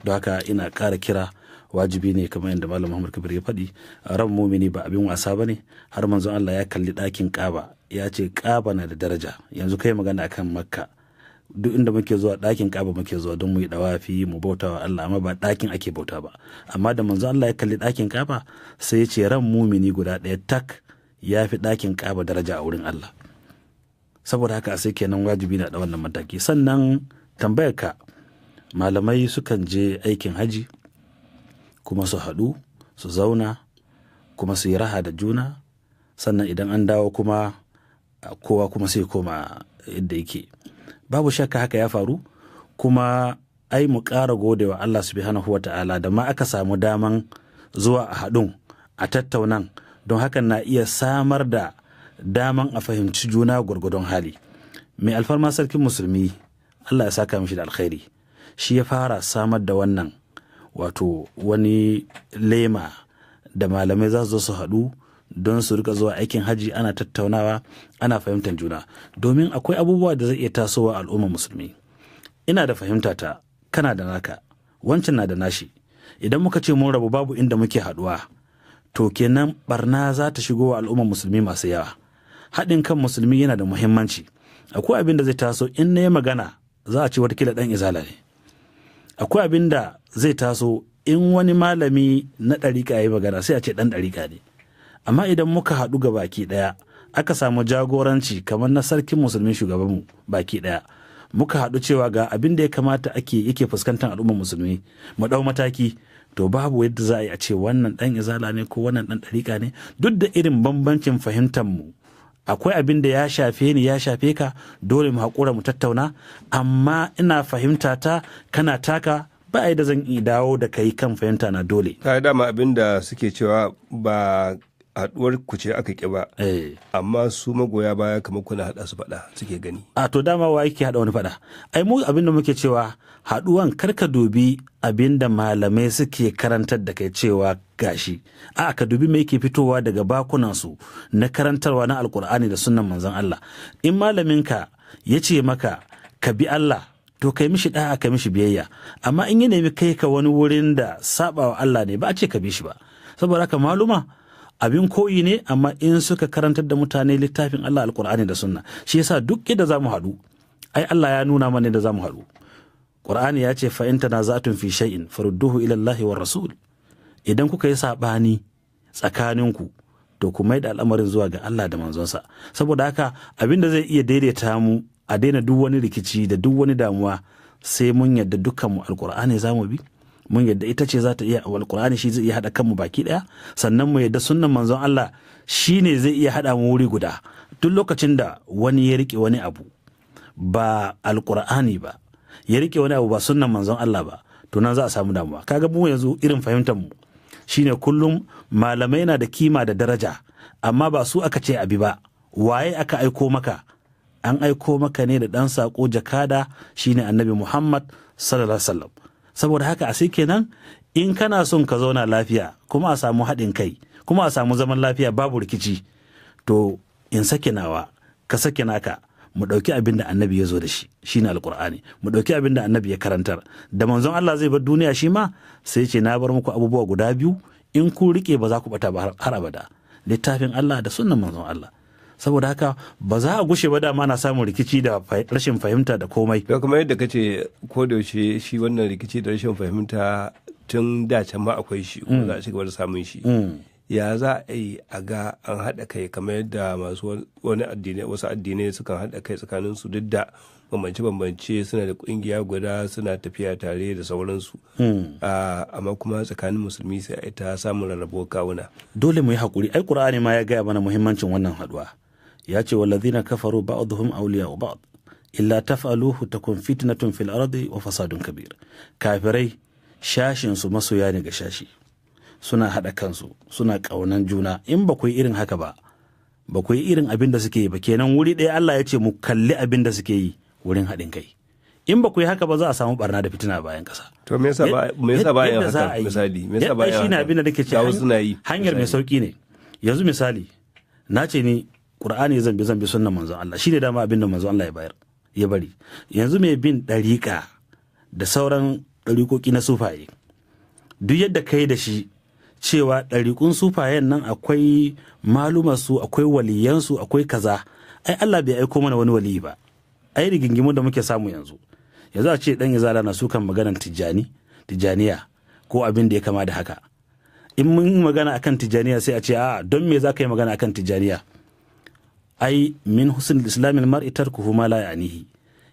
Don haka ina ƙara kira, wajibi ne kamar yadda Malam Muhammad Kabir ya faɗi, ran mumini ba abin wasa ba ne. Har manzon Allah ya kalli ɗakin Kaaba ya ce Kaaba na da daraja. Yanzu kai magana akan Makka, duk inda muke zuwa ɗakin Kaaba muke zuwa don mu yi dawafi mu bauta wa Allah, amma ba ɗakin ake bauta ba. Amma da manzon Allah ya kalli ɗakin Kaaba sai ya ce ran mumini guda ɗaya tak ya fi ɗakin Kaaba daraja a wurin Allah. Saboda haka sai kenan wajibi na da wannan mataki. Sannan tambayar ka, malamai sukan je aikin haji kuma su haɗu su zauna kuma su yi raha da juna, sannan idan an dawo kuma kowa kuma sai koma yadda yake. Babu shakka haka ya faru, kuma ai mu ƙara godewa Allah subhanahu wata'ala da ma aka samu daman zuwa a haɗun a tattaunan, don hakan na iya samar da daman a fahimci juna gwargwadon hali. Mai alfarma sarkin musulmi, Allah ya saka mishi da alkhairi, shi ya fara samar da wannan wato wani lema da malamai za su zo su haɗu don su rika zuwa aikin haji, ana tattaunawa, ana fahimtar juna, domin akwai abubuwa da zai iya tasowa al'ummar musulmi. Ina da fahimta ta, kana da naka, wancan na da nashi. Idan muka ce mun rabu babu inda muke haɗuwa, to kenan barna za ta shigo wa al'ummar musulmi masu yawa. Haɗin kan musulmi yana da muhimmanci. Akwai abin da zai taso in na yi magana za a ce watakila ɗan izala ne. Akwai abin da zai taso in wani malami na ɗariƙa ya yi magana sai a ce ɗan ɗariƙa ne. Amma idan muka haɗu ga baki ɗaya, aka samu jagoranci kamar na sarkin musulmi shugabanmu baki ɗaya, muka haɗu cewa ga abin da ya kamata yake fuskantar al'ummar musulmi, mu ɗau mataki, to babu yadda za a yi a ce wannan ɗan izala ne ko wannan ɗan ɗariƙa ne, duk da irin bambancin fahimtar mu. Akwai abin da ya shafe ni ya shafe ka, dole mu haƙura mu tattauna, amma ina fahimta ta kana taka, ba a da zan iya dawo da kai kan fahimta na dole. Ta dama abin da suke cewa ba haɗuwar ku ce aka ƙi ba, amma su magoya baya kamar kuna haɗa su faɗa suke gani. A to dama wa yake haɗa wani faɗa? Ai mu abin da muke cewa haɗuwan karka dubi abin da malamai suke karantar da kai cewa gashi, a ka dubi mai yake fitowa daga bakunansu na karantarwa na alkur'ani da sunnan manzon Allah. In malaminka ya ce maka ka bi Allah, to kai mishi da'a, ka mishi biyayya, amma in ya nemi kai ka wani wurin da sabawa Allah ne, ba a ce ka bi shi ba. Saboda haka maluma abin koyi ne, amma in suka karantar da mutane littafin Allah alkur'ani da sunna, shi yasa duk yadda za mu haɗu, ai Allah ya nuna mana da za mu haɗu. Qur'ani ya ce fa in tanaza'tum fi shay'in farudduhu ila Allahi war rasul. Idan kuka yi sabani tsakaninku, to ku mai da al'amarin zuwa ga Allah da manzonsa. Saboda haka abin da zai iya daidaita mu a daina duk wani rikici da duk wani damuwa, sai mun yadda dukkan mu alkur'ani za mu bi, mun yadda ita ce za ta iya, alkur'ani shi zai iya haɗa kanmu baki ɗaya, sannan mu yadda sunnan manzon Allah shi ne zai iya haɗa mu wuri guda. Duk lokacin da wani ya riƙe wani abu ba alkur'ani ba, ya riƙe wani abu ba sunnan manzon Allah ba, to nan za a samu damuwa. Kaga mu yanzu irin fahimtar mu shine kullum malamai na da kima da daraja, amma ba su aka ce abi ba. Waye aka aiko maka? An aiko maka ne da ɗan saƙo jakada, shine annabi Muhammad sallallahu alaihi wasallam. Saboda haka a sai kenan in kana son ka zauna lafiya, kuma a samu haɗin kai, kuma a samu zaman lafiya babu rikici, to in sake nawa ka sake naka, mu ɗauki abin da annabi ya zo da shi, shine alkur'ani, mu ɗauki abin da annabi ya karantar. Da manzon Allah zai bar duniya shi ma sai ce na bar muku abubuwa guda biyu, in ku riƙe ba za ku ɓata ba har abada, littafin Allah da sunnan manzon Allah. Saboda haka ba za a gushe ba, dama na samun rikici da rashin fahimta da komai. Da kuma yadda kace ko da yaushe shi wannan rikici da rashin fahimta tun da can ma akwai shi, kuma za a ci gaba da samun shi. Ya za a yi a ga an haɗa kai kamar yadda masu wasu addinai sukan haɗa kai tsakanin su, duk da bambance-bambance, suna da ƙungiya guda, suna tafiya tare da sauransu, amma kuma tsakanin musulmi sai a ta samun rarrabuwar kawuna. Dole mu yi haƙuri. Ai Qur'ani ma ya gaya mana muhimmancin wannan haɗuwa. Ya ce wallazina kafaru ba'dhum awliya'u ba'd illa taf'aluhu takun fitnatun fil ardi wa fasadun kabir. Kafirai shashin su masoya ne ga shashi, suna haɗa kansu, suna ƙaunan juna. In ba ku yi irin haka ba, ba ku yi irin abin da suke yi ba, kenan wuri ɗaya Allah ya ce mu kalli abin da suke yi wurin haɗin kai. In ba ku yi haka ba, za a samu barna da fitina bayan ƙasa. To me yasa ba yin haka misali? Me yasa ba yin haka? Shine abin da nake ce hanyar mai sauki ne. Yanzu misali, na ce ni Qur'ani zan bi sunnan manzon Allah, shine dama abin da manzon Allah ya bari. Yanzu mai bin ɗariƙa da sauran ɗariƙoƙi na sufaye, duk yadda kai da shi cewa ɗariƙun sufayen nan akwai malumarsu, akwai waliyansu, akwai kaza, ai Allah bai aiko mana wani waliyi ba. Ai rigingimu da muke samu yanzu a ce ɗan izala na sukan maganar tijjaniya ko abin da ya kama da haka. In mun magana akan tijjaniya sai a ce a don me za ka yi magana akan tijjaniya? Ai min husnul islamil mar'i tarkuhu ma la ya'nihi.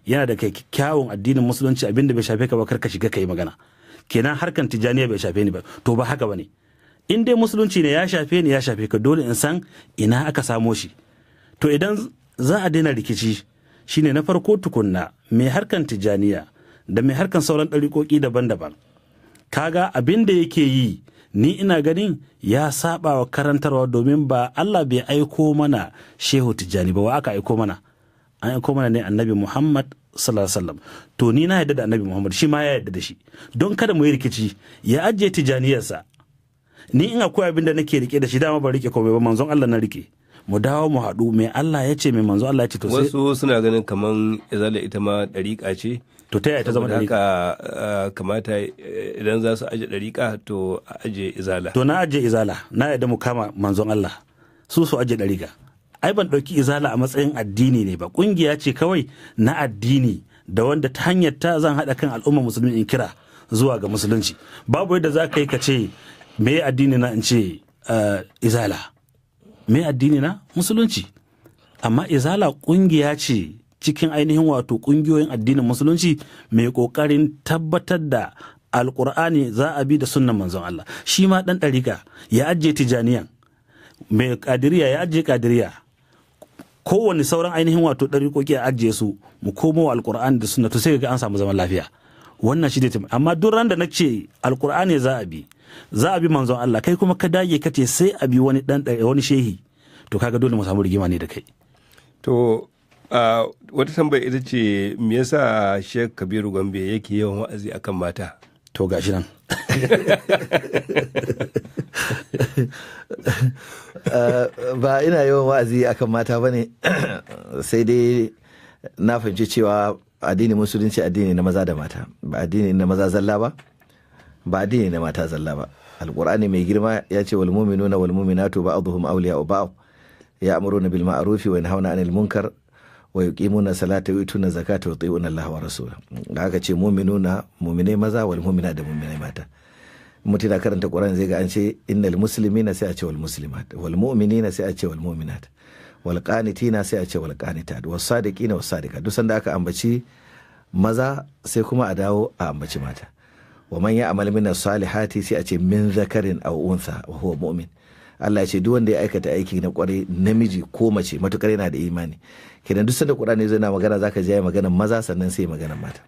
Yana da kyawun addinin musulunci abin da bai shafe ka ba, kar ka shiga kai magana. Kenan harkan tijjaniya bai shafe ni ba, to ba haka bane. In dai musulunci ne ya shafe ni ya shafe ka, dole in san ina aka samo shi. To idan za a daina rikici, shine na farko tukunna mai harkan tijjaniya da mai harkan sauran ɗariƙoƙi daban-daban. Kaga abin da yake yi ni ina ganin ya saba wa karantarwa, domin ba Allah bai aiko mana Shehu Tijjani ba, wa aka aiko mana? An aiko mana ne Annabi Muhammad sallallahu alaihi wasallam. To ni na yarda da Annabi Muhammad, shi ma ya yarda da shi. Don kada mu yi rikici, ya ajiye tijaniyarsa. Ni in akwai abin da nake rike da shi, dama ba rike komai ba, manzon Allah na rike. Mu dawo mu haɗu, mai Allah ya ce, mai manzon Allah ya ce. To sai wasu suna ganin kaman izala ita ma ɗariƙa ce. To ta yaya ta zama ɗariƙa? Haka kamata idan za su aje ɗariƙa to a aje izala. To na aje izala, na yadda mu kama manzon Allah, su aje ɗariƙa. Ai ban ɗauki izala a matsayin addini ne ba, ƙungiya ce kawai na addini da wanda ta hanyar ta zan haɗa kan al'umma musulmi in kira zuwa ga musulunci. Babu yadda za ka yi ka ce me addini na in ce izala, me addini na musulunci. Amma izala ƙungiya ce cikin ainihin wato ƙungiyoyin addinin musulunci mai ƙoƙarin tabbatar da alƙur'ani za a bi da sunnan manzon Allah. Shi ma ɗan ɗariƙa ya ajiye tijaniyan, mai ƙadiriya ya ajiye ƙadiriya, kowane sauran ainihin wato ɗariƙoƙi a ajiye su, mu komo alƙur'ani da sunna, to sai ga an samu zaman lafiya. Wannan shi ne. Amma duk ran da na ce alƙur'ani za a bi manzon Allah, kai kuma ka dage ka ce sai a bi wani wani shehi, to kaga dole mu samu rigima ne da kai. To wata tambaya ita ce, me yasa Sheikh Kabiru Gombe yake yawan wa'azi akan mata? To gashi nan. Ba ina yawan wa'azi akan mata ba ne, sai dai na fahimci cewa addini musulunci addini na maza da mata, ba addini na maza zalla ba, ba addini na mata zalla ba. Alƙur'ani mai girma ya ce wal mu'minuna wal mu'minatu ba'dhuhum awliya'u ba'd ya'muruna bil ma'rufi wa yanhauna 'anil munkar wa yuqimuna salata wa yutuna zakata wa yuti'una Allah wa rasulahu. Haka ce mu'minuna, mu'minai maza, wal mu'minat da mu'minai mata. Mutum da karanta Qur'ani zai ga an ce innal muslimina sai a ce wal muslimat, wal mu'minina sai a ce wal mu'minat, wal qanitina sai a ce wal qanitat, was sadiqina was sadiqat. Duk sanda aka ambaci maza sai kuma a dawo a ambaci mata. Wa man ya'mal min as-salihati sai a ce min zakarin aw untha wa huwa mu'min. Allah ya ce duk wanda ya aikata aiki na kwarai, namiji ko mace, matukar yana da imani. Kenan duk sanda Qur'ani zai na magana zaka ji ya magana maza sannan sai magana mata.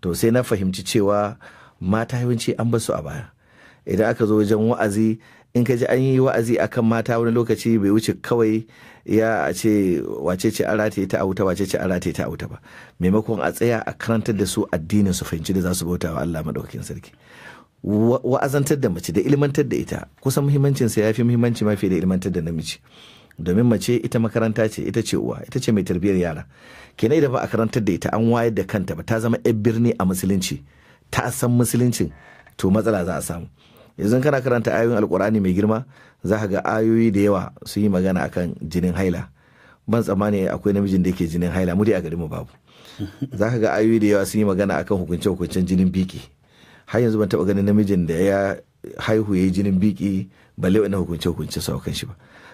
To sai na fahimci cewa mata yawanci an bar su a baya. Idan aka zo wajen wa'azi, in ka ji an yi wa'azi akan mata wani lokaci bai wuce kawai ya a ce wace ce an rataye ta a wuta, wace ce an rataye ta a wuta ba. Maimakon a tsaya a karantar da su addinin su, fahimci da za su bauta wa Allah madaukakin sarki. Wa'azantar da mace da ilmantar da ita kusan muhimmancinsa ya fi muhimmanci mafi da ilmantar da namiji. Domin mace ita makaranta ce, ita ce uwa, ita ce mai tarbiyyar yara. Kenan idan ba a karantar da ita an wayar da kanta ba, ta zama yar birni a musulunci, ta san musuluncin, to matsala za a samu. Yanzu kana karanta ayoyin alkur'ani mai girma, za ka ga ayoyi da yawa sun yi magana akan jinin haila. Ban tsammani akwai namijin da yake jinin haila, mu dai a garin mu babu. Za ka ga ayoyi da yawa sun yi magana akan hukunce-hukuncen jinin biki. Har yanzu ban taɓa ganin namijin da ya haihu ya yi jinin biki balle wani hukunce-hukunce sau kan shi ba.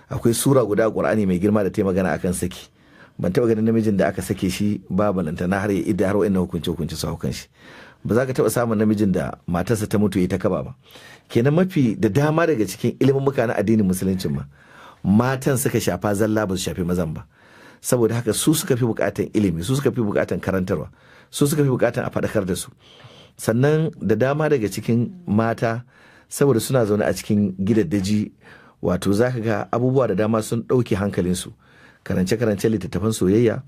Akwai sura guda a Qur'ani mai girma da ta yi magana akan saki. Ban taɓa ganin namijin da aka sake shi ba balantana har ya idda har wani hukunce-hukunce sau kan shi. Ba za ka taɓa samun namijin da matarsa ta mutu ya ta kaba ba. Kenan mafi da dama daga cikin ilimin muka na addinin musuluncin ma, matan suka shafa zalla ba su shafi mazan ba. Saboda haka su suka fi bukatan ilimi, su suka fi bukatan karantarwa, su suka fi bukatan a faɗakar da su. Sannan da dama daga cikin mata, saboda suna zaune a cikin gidaddaji, wato za ka ga abubuwa da dama sun ɗauke hankalinsu. Karance-karance littattafan soyayya,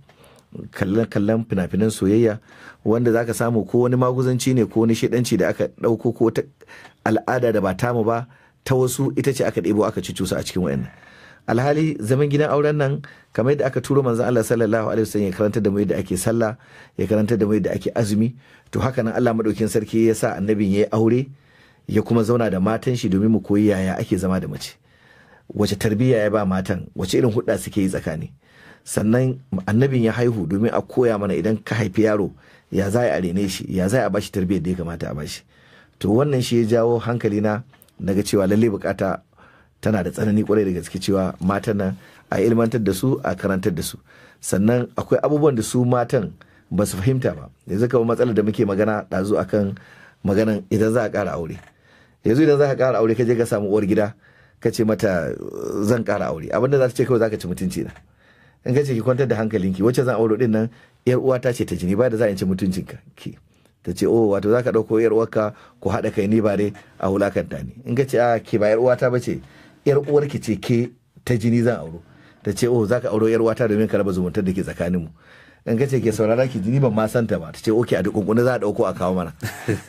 kallon fina-finan soyayya, wanda za ka samu ko wani maguzanci ne ko wani shedanci da aka ɗauko ko ta al'ada da ba tamu ba ta wasu, ita ce aka ɗebo aka ci cusa a cikin wayannan. Alhali zaman gidan auren nan, kamar yadda aka turo manzon Allah sallallahu alaihi wasallam ya karanta da mu yadda ake sallah, ya karanta da mu yadda ake azumi, to haka nan Allah madaukin sarki ya sa annabin ya yi aure, ya kuma zauna da matan shi domin mu koyi yaya ake zama da mace, wace tarbiyya ya ba matan, wace irin hudda suke yi tsakani. Sannan annabin ya haihu domin a koya mana idan ka haifi yaro ya za a rene shi, ya za a bashi tarbiyyar da ya kamata a bashi. To wannan shi ya jawo hankali na daga cewa lalle bukata tana da tsanani kwarai da gaske cewa matan nan a ilmantar da su, a karantar da su. Sannan akwai abubuwan da su matan ba su fahimta ba. Yanzu kawai matsalar da muke magana ɗazu akan maganan idan za a ƙara aure. Yanzu idan za ka ƙara aure ka je ka samu uwar gida ka ce mata zan ƙara aure, abinda za ta ce kawai za ka ci mutunci na. In ka ce ki kwantar da hankalinki, wacce zan aure din nan yar uwata ce ta jini, ba da za a ci mutuncinka ki. ta ce oh wato zaka dauko yar uwarka ko hada kai ni ba dai a wulakanta ni. In ka ce a ke ba yar uwata bace, yar uwarki ce ke ta jini zan auro. Ta ce oh zaka auro yar uwata domin ka raba zumuntar da ke tsakaninmu. In ka ce ke saurara ki jini ban ma santa ba, ta ce oke a duk kunkuni za a dauko a kawo mana.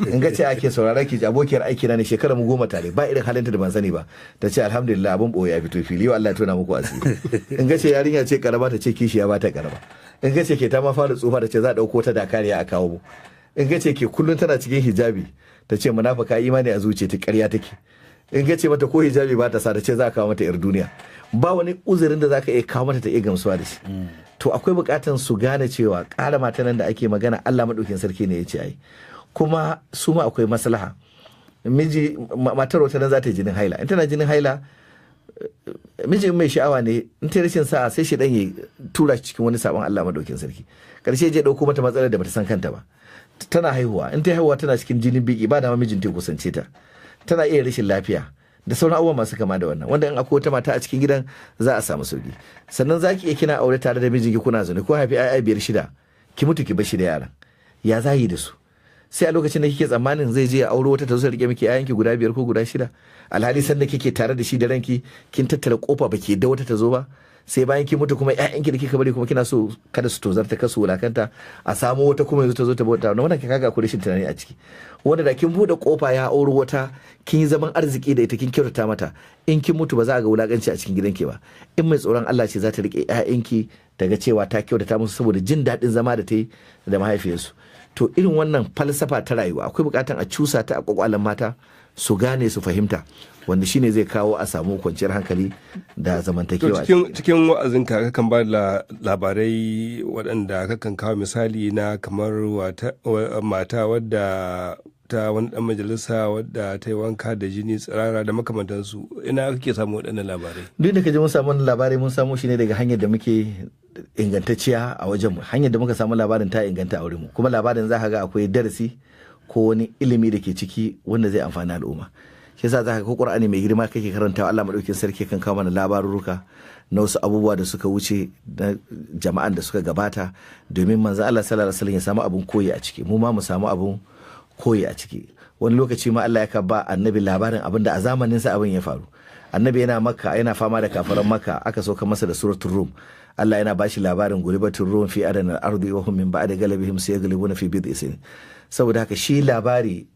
In ka ce ake saurara ki abokiyar aiki na ne shekara mu 10 tare ba irin halinta da ban sani ba, ta ce alhamdulillah abun boye ya fito fili wa Allah ya tona muku asiri. In ka ce yarinya ce karama, ta ce kishi ya bata karama. In ka ce ke ta ma fara tsufa, ta ce za a dauko ta da kariya a kawo mu. In ka ce ke kullun tana cikin hijabi, ta ce munafika imani a zuciya ta ƙarya take. In ka ce mata ko hijabi ba ta sa, ta ce za a kawo mata yar duniya. Ba wani uzurin da zaka iya kawo mata ta iya gamsuwa da shi. To akwai bukatan su gane cewa ƙara mata nan da ake magana Allah maɗaukin sarki ne ya ce ai, kuma su ma akwai maslaha. Miji matar wata nan za ta yi jinin haila, in tana jinin haila miji mai sha'awa ne, in ta rashin sa'a sai shi dan ya tura shi cikin wani sabon Allah maɗaukin sarki, karshe je dauko mata matsalar da bata san kanta ba. Tana haihuwa, in ta haihuwa tana cikin jinin biki ba da ma mijinta ya kusance ta, tana iya rashin lafiya da sauran abubuwa masu kama da wannan, wanda in akwai wata mata a cikin gidan za a samu sauki. Sannan za ki iya kina aure tare da mijinki kuna zaune ko haifi ai 5-6 ki mutu ki bashi da yaran, ya za yi da su? Sai a lokacin da kike tsammanin zai je ya auro wata ta zo rike miki ƴaƴanki guda 5 ko guda 6, alhali sanda kike tare da shi da ranki kin tattara kofa baki da wata ta zo ba, sai bayan ki mutu kuma ƴaƴanki da kika bari kuma kina so kada su tozarta kasu wulakanta, a samu wata kuma yanzu ta zo ta bauta. Wannan kaga akwai rashin tunani a ciki, wanda da kin bude kofa ya auro wata kin yi zaman arziki da ita kin kyautata mata, in kin mutu ba za a ga wulakanci a cikin gidanki ba. In mai tsoron Allah ce za ta rike ƴaƴanki daga cewa ta kyautata musu saboda jin daɗin zama da ta yi da mahaifiyarsu. To irin wannan falsafa ta rayuwa akwai bukatan a cusa ta a kwakwalen mata su gane su fahimta, wanda shine zai kawo a samu kwanciyar hankali da zamantakewa. Cikin wa'azinka kakan ba da labarai waɗanda kakan kawo misali na kamar mata wadda ta wani ɗan majalisa wadda ta yi wanka da jini tsirara da makamantansu. Ina kake samu waɗannan labarai? Duk da ka ji mun samu labarai mun samu shi ne daga hanyar da muke ingantacciya a wajenmu, hanyar da muka samu labarin ta inganta a wurinmu, kuma labarin za ka ga akwai darasi ko wani ilimi da ke ciki wanda zai amfani al'umma. Shi yasa za ka ko Qur'ani mai girma kake karantawa, Allah madaukakin sarki kan kawo mana labaruruka na wasu abubuwa da suka wuce na jama'an da suka gabata, domin manzo Allah sallallahu alaihi wasallam ya samu abun koyi a ciki, mu ma mu samu abun koyi a ciki. Wani lokaci ma Allah ya ka ba annabi labarin abin da a zamanin sa abin ya faru. Annabi yana Makka, yana fama da kafiran Makka, aka sauka masa da suratul Rum. Allah yana bashi labarin gulibatul Rum fi adana al-ardi wa hum min ba'di galabihim sayaglibuna fi bid'i sin. Saboda haka shi labari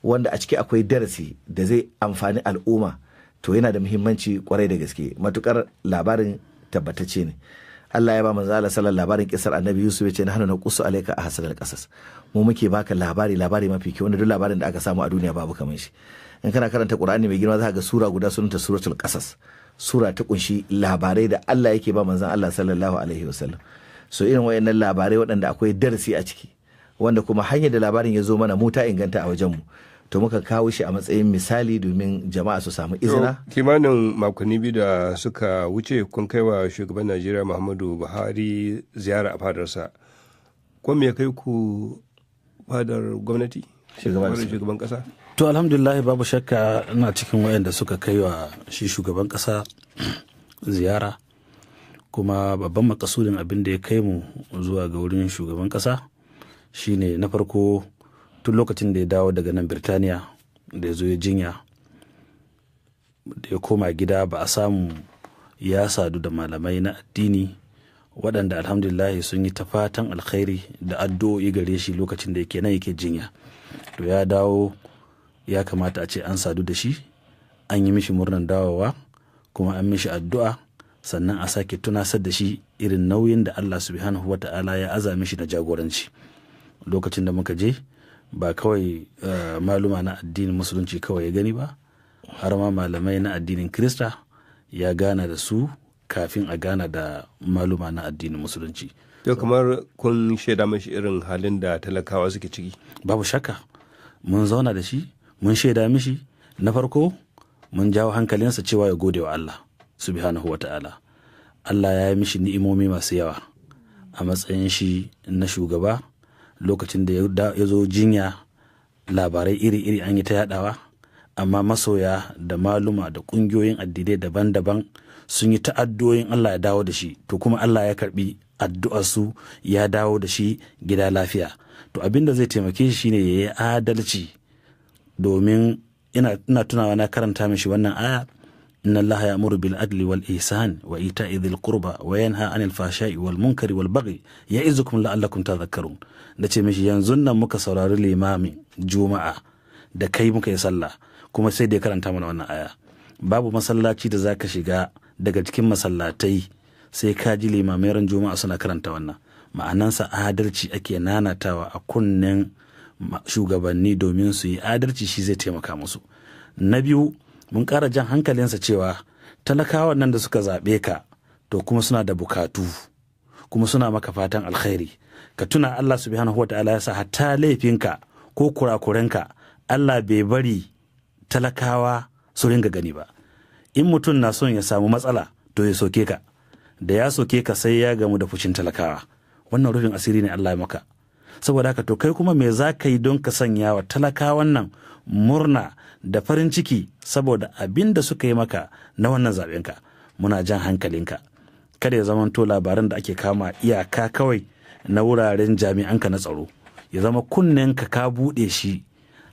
wanda a ciki akwai darasi da zai amfani al'umma, to yana da muhimmanci kwarai da gaske, matukar labarin tabbatacce ne. Allah ya ba manzo Allah sallallahu labarin kisar annabi Yusuf, ya ce nahnu naqussu alayka ahsanal qasas, mu muke baka labari mafi kyau, wanda duk labarin da aka samu a duniya babu kamar shi. In kana karanta Qur'ani mai girma za ka ga sura guda sunanta suratul qasas, sura ta kunshi labarai da Allah yake ba manzon Allah sallallahu alaihi wasallam. So irin wayannan labarai waɗanda akwai darasi a ciki, wanda kuma hanyar da labarin ya zo mana mu ta inganta a wajenmu, to muka kawo shi a matsayin misali domin jama'a su samu izina. Kimanin makonni 2 da suka wuce kun kai wa shugaban Najeriya Muhammadu Buhari ziyara a fadarsa. Ko me kai ku fadar gwamnati? Shugaban kasa? To alhamdulillah babu shakka ina cikin wayanda suka kai wa shi shugaban kasa ziyara, kuma babban makasudin abin da ya kai mu zuwa ga wurin shugaban kasa shine na farko, tun lokacin da ya dawo daga nan Birtaniya da ya zo ya jinya, da ya koma gida ba a samu ya sadu da malamai na addini waɗanda alhamdulillah sun yi ta fatan alkhairi da addu'o'i gare shi lokacin da yake nan yake jinya. To ya dawo, ya kamata a ce an sadu da shi, an yi mishi murnan dawowa, kuma an mishi addu'a, sannan a sake tunasar da shi irin nauyin da Allah subhanahu wata'ala ya aza mishi na jagoranci. Lokacin da muka je ba kawai maluma na addinin musulunci kawai ya gani ba, har ma malamai na addinin Kirista ya gana da su kafin a gana da maluma na addinin musulunci. To kamar kun shaida mashi irin halin da talakawa suke ciki? Babu shakka mun zauna da shi, mun shaida mishi. Na farko mun jawo hankalinsa cewa ya gode wa Allah subhanahu wata'ala. Allah ya yi mishi ni'imomi masu yawa a matsayin shi na shugaba. Lokacin da ya zo jinya, labarai iri-iri an yi ta yadawa, amma masoya da maluma da kungiyoyin addinai daban-daban sun yi ta'addoyin Allah ya dawo da shi, to kuma Allah ya karbi addu'arsu ya dawo da shi gida lafiya. To abin da zai taimake shi shine ya yi adalci, domin ina tunawa na karanta mishi wannan aya, inna Allah ya'muru bil adli wal ihsan wa ita'i dhil qurba wa yanha 'anil fahsha'i wal munkari wal baghi ya'izukum la'allakum tadhakkarun. Nace mishi yanzu nan muka saurari limamin juma'a da kai muka yi sallah, kuma sai da ya karanta mana wannan aya. Babu masallaci da zaka shiga daga cikin masallatai sai ka ji limamai ran juma'a suna karanta wannan. Ma'anansa adalci ake nanatawa a kunnen shugabanni domin su yi adalci, shi zai taimaka musu. Na biyu, mun ƙara jan hankalinsa cewa talakawan nan da suka zaɓe ka to kuma suna da bukatu, kuma suna maka fatan alkhairi. Ka tuna Allah subhanahu wata'ala ya sa hatta laifinka ko kurakurenka Allah bai bari talakawa su ringa gani ba. In mutum na son ya samu matsala to ya soke ka, da ya soke ka sai ya gamu da fushin talakawa. Wannan rufin asiri ne Allah ya maka. Saboda haka to kai kuma me za ka yi don ka sanya wa talakawan nan murna da farin ciki saboda abin da suka yi maka na wannan zaɓenka? Muna jan hankalinka kada ya zamanto labaran da ake kama iyaka kawai na wuraren jami'anka na tsaro, ya zama kunnenka ka buɗe shi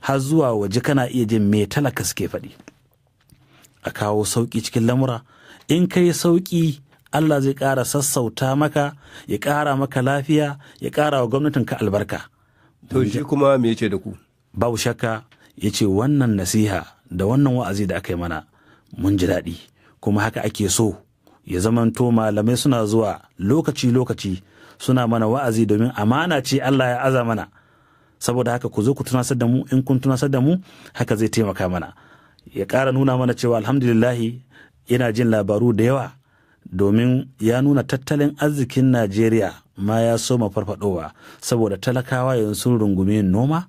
har zuwa waje kana iya jin me talaka suke faɗi. A kawo sauƙi cikin lamura. In kai sauƙi, Allah zai ƙara sassauta maka, ya ƙara maka lafiya, ya ƙara wa gwamnatinka albarka. To shi kuma me yace da ku? Babu shakka ya ce wannan nasiha da wannan wa'azi da aka yi mana mun ji daɗi, kuma haka ake so ya zamanto malamai suna zuwa lokaci-lokaci suna mana wa'azi, domin amana ce Allah ya aza mana. Saboda haka ku zo ku tunasar da mu, in kun tunasar da mu haka zai taimaka mana, ya ƙara nuna mana cewa alhamdulillahi yana jin labaru da yawa, domin ya nuna tattalin arzikin Najeriya ma ya soma farfadowa saboda talakawa yanzu sun rungumi noma.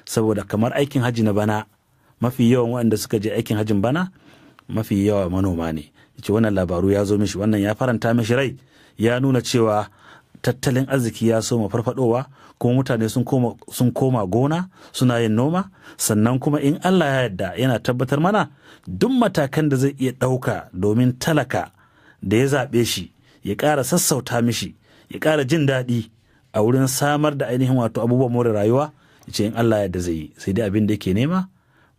Saboda kamar aikin hajji na bana, mafi yawan waɗanda suka je aikin hajjin bana mafi yawa manoma ne. Yace wannan labaru ya zo mishi, wannan ya faranta mishi rai, ya nuna cewa tattalin arziki ya soma farfadowa, kuma mutane sun koma gona suna yin noma. Sannan kuma in Allah ya yarda yana tabbatar mana duk matakan da zai iya ɗauka domin talaka da ya zaɓe shi ya ƙara sassauta mishi, ya ƙara jin daɗi a wurin samar da ainihin wato abubuwan more rayuwa. Ce in Allah yadda zai yi, sai dai abin da yake nema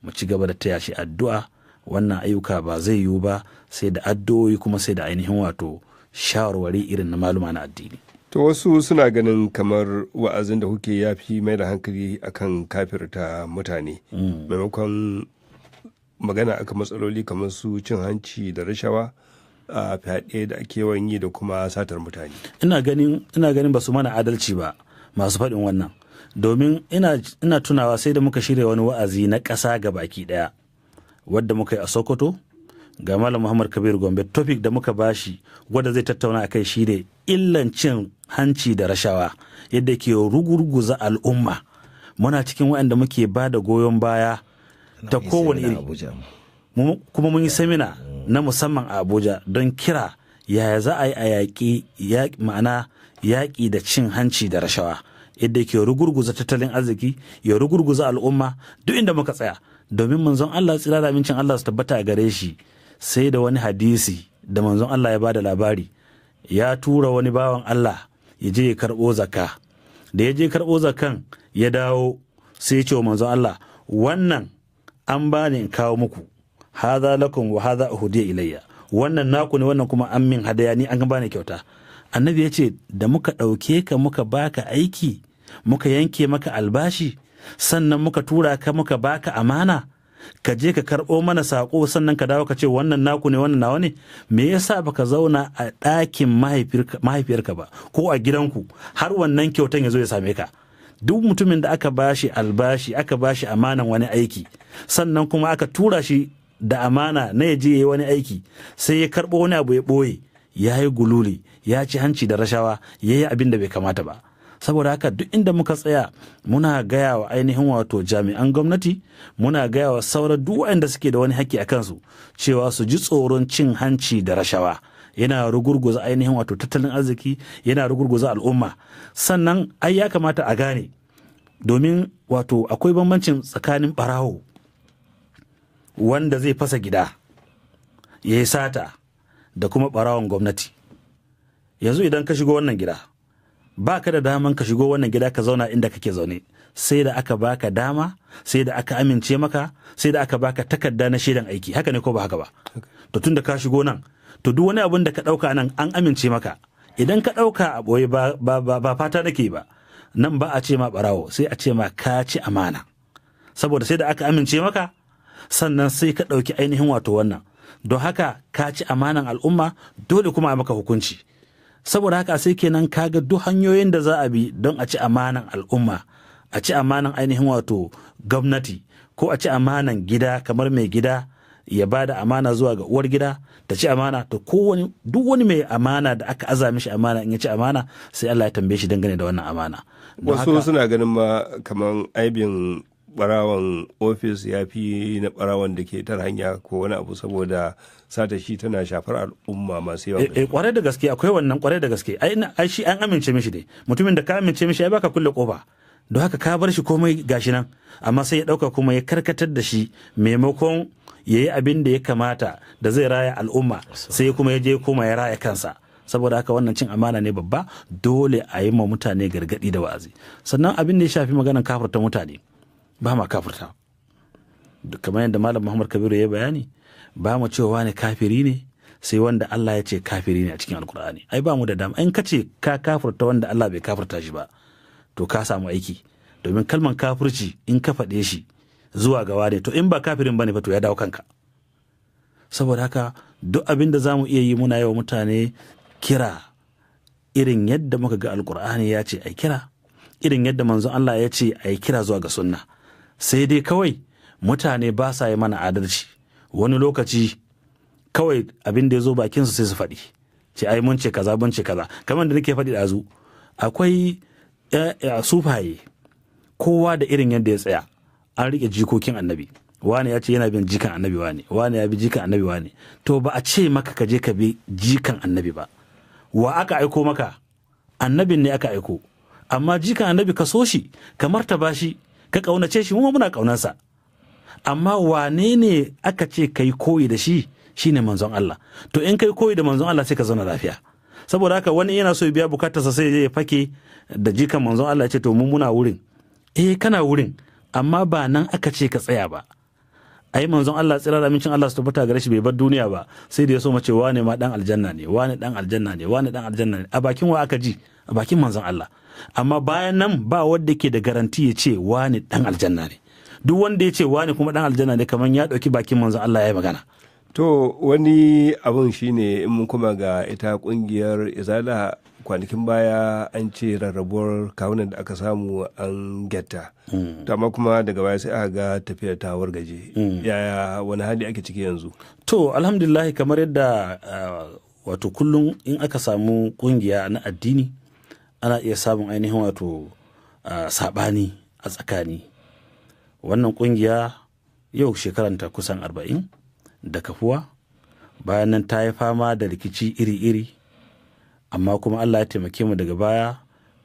mu ci gaba da taya shi addu'a. Wannan ayyuka ba zai yiwu ba sai da addu'o'i, kuma sai da ainihin wato shawarwari irin na maluma na addini. To wasu suna ganin kamar wa'azin da kuke ya fi mai da hankali akan kafirta mutane, maimakon magana akan matsaloli kamar su cin hanci da rashawa, a fyaɗe da ake yawan yi da kuma satar mutane. Ina ganin ba su mana adalci ba masu faɗin wannan, domin ina tunawa sai da muka shirya wani wa'azi na ƙasa ga baki ɗaya wadda muka yi a Sokoto ga Malam Muhammad Kabir Gombe. Topic da muka bashi wadda zai tattauna a kai shi ne illan cin hanci da rashawa, yadda ke rugurguza al'umma. Muna cikin waɗanda muke ba da goyon baya ta kowane iri, kuma mun yi semina na musamman a Abuja don kira yaya za a yi a yaƙi da cin hanci da rashawa, yadda ke rugurguza tattalin arziki, ya rugurguza al'umma duk inda muka tsaya. Domin manzon Allah tsira da amincin Allah su tabbata a gare shi, sai da wani hadisi da manzon Allah ya bada labari, ya tura wani bawan Allah ya je ya karɓo zakka. Da ya je karɓo zakkan ya dawo, sai ya ce wa manzon Allah, wannan an bani in kawo muku, hadha lakum wa hadha uhdiya ilayya, wannan naku ne, wannan kuma an min hadaya, ni an bani kyauta. Annabi ya ce da muka ɗauke ka muka baka aiki, muka yanke maka albashi, sannan muka tura ka muka baka amana, ka je ka karɓo mana saƙo, sannan ka dawo ka ce wannan naku ne wannan nawa ne, me yasa baka zauna a ɗakin mahaifiyarka ba ko a gidanku har wannan kyautan ya zo ya same ka? Duk mutumin da aka bashi albashi, aka bashi amanan wani aiki, sannan kuma aka tura shi da amana na ya je ya yi wani aiki, sai ya karɓo wani abu ya ɓoye, ya yi gululi, ya ci hanci da rashawa, ya yi abin da bai kamata ba. Saboda haka duk inda muka tsaya muna gaya wa ainihin wato jami'an gwamnati, muna gaya wa sauran duk waɗanda suke da wani haƙƙi a kansu cewa su ji tsoron cin hanci da rashawa. Yana rugurguza ainihin wato tattalin arziki, yana rugurguza al'umma. Sannan ai ya kamata a gane, domin wato akwai bambancin tsakanin ɓarawo wanda zai fasa gida ya yi sata, da kuma ɓarawon gwamnati. Yanzu idan ka shigo wannan gida ba ka da daman ka shigo wannan gida ka zauna inda kake zaune, sai da aka baka dama, sai da aka amince maka, sai da aka baka takarda na shaidan aiki. Haka ne ko ba haka ba? To tun da ka shigo nan, to duk wani abin da ka ɗauka nan an amince maka. Idan ka ɗauka a ɓoye ba fata nake ba, nan ba a ce ma ɓarawo, sai a ce ma ka ci amana. Saboda sai da aka amince maka, sannan sai ka ɗauki ainihin wato wannan. Don haka ka ci amanan al'umma, dole kuma a maka hukunci. Saboda haka sai kenan kaga duk hanyoyin da za a bi don a ci amanan al'umma, a ci amanan ainihin wato gwamnati, ko a ci amanan gida kamar mai gida ya ba da amana zuwa ga uwar gida ta ci amana. To duk wani mai amana da aka aza mishi amana, in ya ci amana sai Allah ya tambaye shi dangane da wannan amana. Wasu suna ganin ma kamar aibin barawan ofis ya fi na barawan da ke tar hanya ko wani abu, saboda sata shi tana shafar al'umma masu yawa. Kwarai da gaske akwai wannan, kwarai da gaske. Ai shi an amince mishi ne, mutumin da ka amince mishi ai baka kulle kofa, don haka ka bar shi komai gashi nan, amma sai ya dauka kuma ya karkatar da shi, maimakon ya yi abin da ya kamata da zai raya al'umma, sai kuma ya je kuma ya raya kansa. Saboda haka wannan cin amana ne babba, dole a yi ma mutane gargadi da wa'azi. Sannan abin da ya shafi maganar kafirta mutane, ba ma kafirta. Kamar yadda Malam Muhammad Kabiru ya bayani, ba mu cewa wani kafiri ne sai wanda Allah ya ce kafiri ne a cikin Alkur'ani. Ai ba mu da dama. In ka ce ka kafirta wanda Allah bai kafirta shi ba, to ka samu aiki. Domin kalman kafirci in ka faɗe shi zuwa ga wane, to in ba kafirin bane ba to ya dawo kanka. Saboda haka duk abin da zamu iya yi muna yawa mutane kira irin yadda muka ga Alkur'ani ya ce ai kira, irin yadda manzon Allah ya ce ai kira zuwa ga sunna. Sai dai kawai mutane ba sa yi mana adalci. Wani lokaci kawai abin da ya zo bakinsu sai su faɗi, ce ai mun ce kaza mun ce kaza. Kamar da nake faɗi ɗazu, akwai sufaye, kowa da irin yadda ya tsaya. An riƙe jikokin annabi, wani ya ce yana bin jikan annabi wani ya bi jikan annabi wani. To ba a ce maka ka je ka bi jikan annabi ba. Wa aka aiko maka? Annabin ne aka aiko. Amma jikan annabi ka so shi, ka martaba shi, ka ƙaunace shi, mu muna ƙaunansa. Amma wane ne aka ce kai koyi da shi? Shine manzon Allah. To in kai koyi da manzon Allah sai ka zauna lafiya. Saboda haka wani yana so ya biya bukatarsa sai ya fake da jikan manzon Allah ya ce to mu muna wurin. Kana wurin, amma ba nan aka ce ka tsaya ba. Ai manzon Allah tsira da amincin Allah su tabbata gare shi bai bar duniya ba, sai da ya so mace wane ma dan aljanna ne, wane dan aljanna ne, wane dan aljanna ne. A bakin wa aka ji? A bakin manzon Allah. Amma bayan nan ba wanda ke da garanti ya ce wane dan aljanna ne. Duk wanda ya ce wane kuma dan aljanna ne, kamar ya dauki bakin manzon Allah ya yi magana. To wani abun shine in mun kuma ga ita kungiyar Izala, kwanakin baya an ce rarrabuwar kawunan da aka samu an getta. Amma kuma daga baya sai aka ga tafiyar ta wargaje. Yaya wani hali ake ciki yanzu? To alhamdulillah, kamar yadda wato kullum in aka samu kungiya na addini ana iya samun ainihin wato sabani a tsakani. Wannan kungiya yau shekaranta kusan 40 da kafuwa, bayan nan ta yi fama da rikici iri-iri, amma kuma Allah ya taimake mu daga baya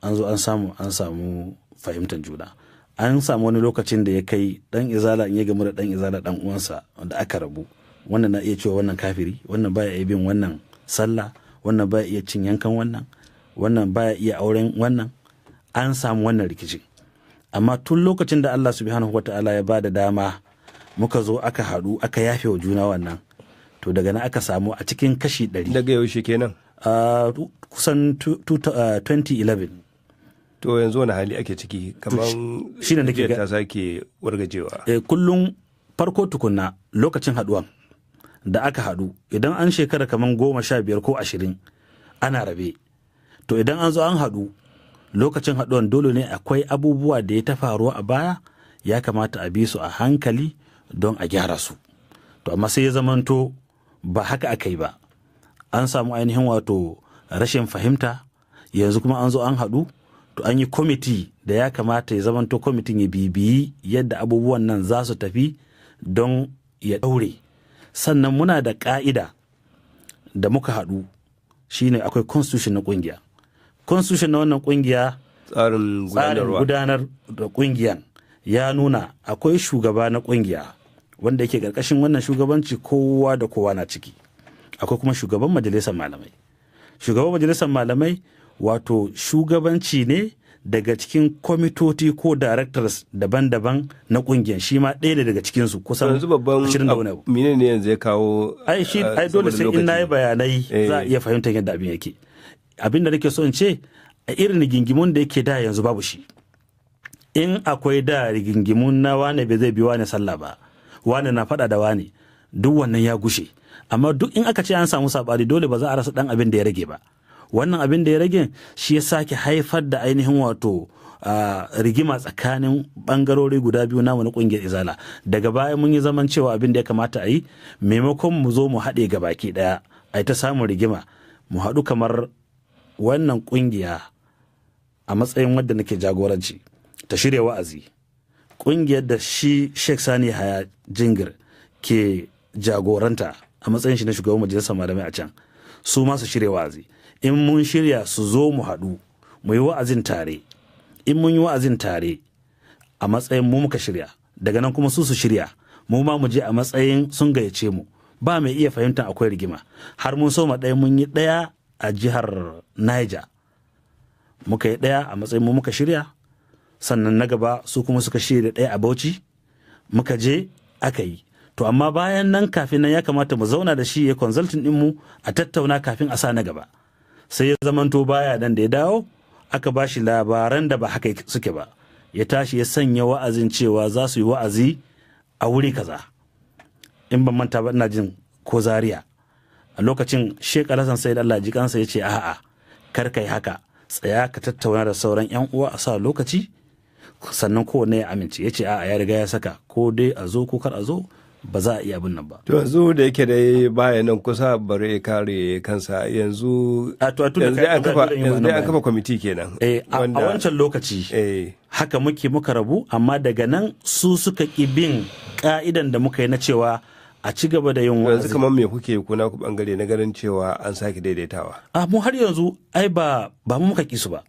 an zo an samu fahimtar juna. An samu wani lokacin da ya kai dan izala in ya gamu da dan izala dan uwansa wanda aka rabu, wannan na iya cewa wannan kafiri, wannan baya iya bin wannan sallah, wannan baya iya cin yankan wannan baya iya auren wannan. An samu wannan rikici, amma tun lokacin da Allah subhanahu wata'ala ya bada dama muka zo aka haɗu aka yafe wa juna wannan, to daga nan aka samu a cikin kashi 100. Daga yaushe kenan? Kusan 2011. To yanzu wani hali ake ciki? Kamar shi ne nake ta sake wargajewa. Kullum farko tukunna lokacin haɗuwan da aka haɗu, idan an shekara kamar 15 ko 20 ana rabe, to idan an zo an haɗu lokacin haɗuwan dole ne akwai abubuwa da ya ta faruwa a baya, ya kamata a bi su a hankali don a gyara su. To amma sai ya zamanto ba haka aka yi ba, an samu ainihin wato rashin fahimta. Yanzu kuma an zo an haɗu, to an yi kwamiti da ya kamata ya zamanto kwamitin ya bibiyi yadda abubuwan nan za su tafi don ya ɗaure. Sannan muna da ƙa'ida da muka haɗu, shine akwai constitution na ƙungiya. Constitution na wannan ƙungiya, tsarin gudanar da ƙungiyan ya nuna akwai shugaba na ƙungiya wanda yake ƙarƙashin wannan shugabanci kowa da kowa na ciki. akwai kuma shugaban majalisar malamai. Shugaban majalisar malamai wato shugabanci ne daga cikin kwamitoti ko directors daban-daban na kungiyar, shi ma ɗaya ne daga cikinsu kusan 20 da wani abu. Mine ne yanzu ya kawo ai dole sai in nayi bayanai za a iya fahimtar yadda abin yake. Abin da nake so in ce a irin rigingimun da yake da yanzu babu shi. In akwai da rigingimun na wane bai zai bi wane sallah ba, wane na faɗa da wane, duk wannan ya gushe. Amma duk in aka ce an samu saɓani dole ba za a rasa ɗan abin da ya rage ba. Wannan abin da ya rage shi ya sake haifar da ainihin wato rigima tsakanin bangarori guda biyu namu na kungiyar Izala. Daga baya mun yi zaman cewa abin da ya kamata a yi, maimakon mu zo mu haɗe ga baki ɗaya a yi ta samun rigima, mu haɗu kamar wannan kungiya a matsayin wadda nake jagoranci ta shirya wa'azi. Kungiyar da shi Sheikh Sani Haya Jingir ke jagoranta a matsayin shi na shugaban majalisar malamai a can, su ma su shirya wa'azi. In mun shirya su zo mu haɗu mu yi wa'azin tare. In mun yi wa'azin tare a matsayin mu muka shirya, daga nan kuma su shirya, mu ma mu je a matsayin sun gayyace mu, ba mai iya fahimtar akwai rigima. Har mun so ɗaya mun yi ɗaya a jihar Niger, muka yi ɗaya a matsayin mu muka shirya, sannan na gaba su kuma suka shirya ɗaya a Bauchi, muka je aka yi. To amma bayan nan kafin nan ya kamata mu zauna da shi ya consulting ɗinmu a tattauna kafin a sa na gaba. Sai ya zamanto baya nan da ya dawo aka ba shi labaran da ba haka suke ba, ya tashi ya sanya wa'azin cewa za su yi wa'azi a wuri kaza, in ban manta ba ina jin ko Zaria. A lokacin Sheikh Alhassan Said Allah ji kansa ya ce a'a kar kai haka, tsaya ka tattauna da sauran yan uwa a sa lokaci sannan kowanne ya amince. Ya ce a'a ya riga ya saka, ko dai a zo ko kar a zo ba za a iya abin nan ba. To yanzu da yake dai baya nan kusa bare kare kansa, yanzu an kafa kwamiti kenan. A wancan lokaci haka muka rabu, amma daga nan su suka ƙi bin ka'idan da muka yi na cewa a ci gaba da yin wa'azi. Yanzu kamar me kuke kuna ku bangare na ganin cewa an sake daidaitawa? Mu har yanzu ai ba mu muka ƙi su ba.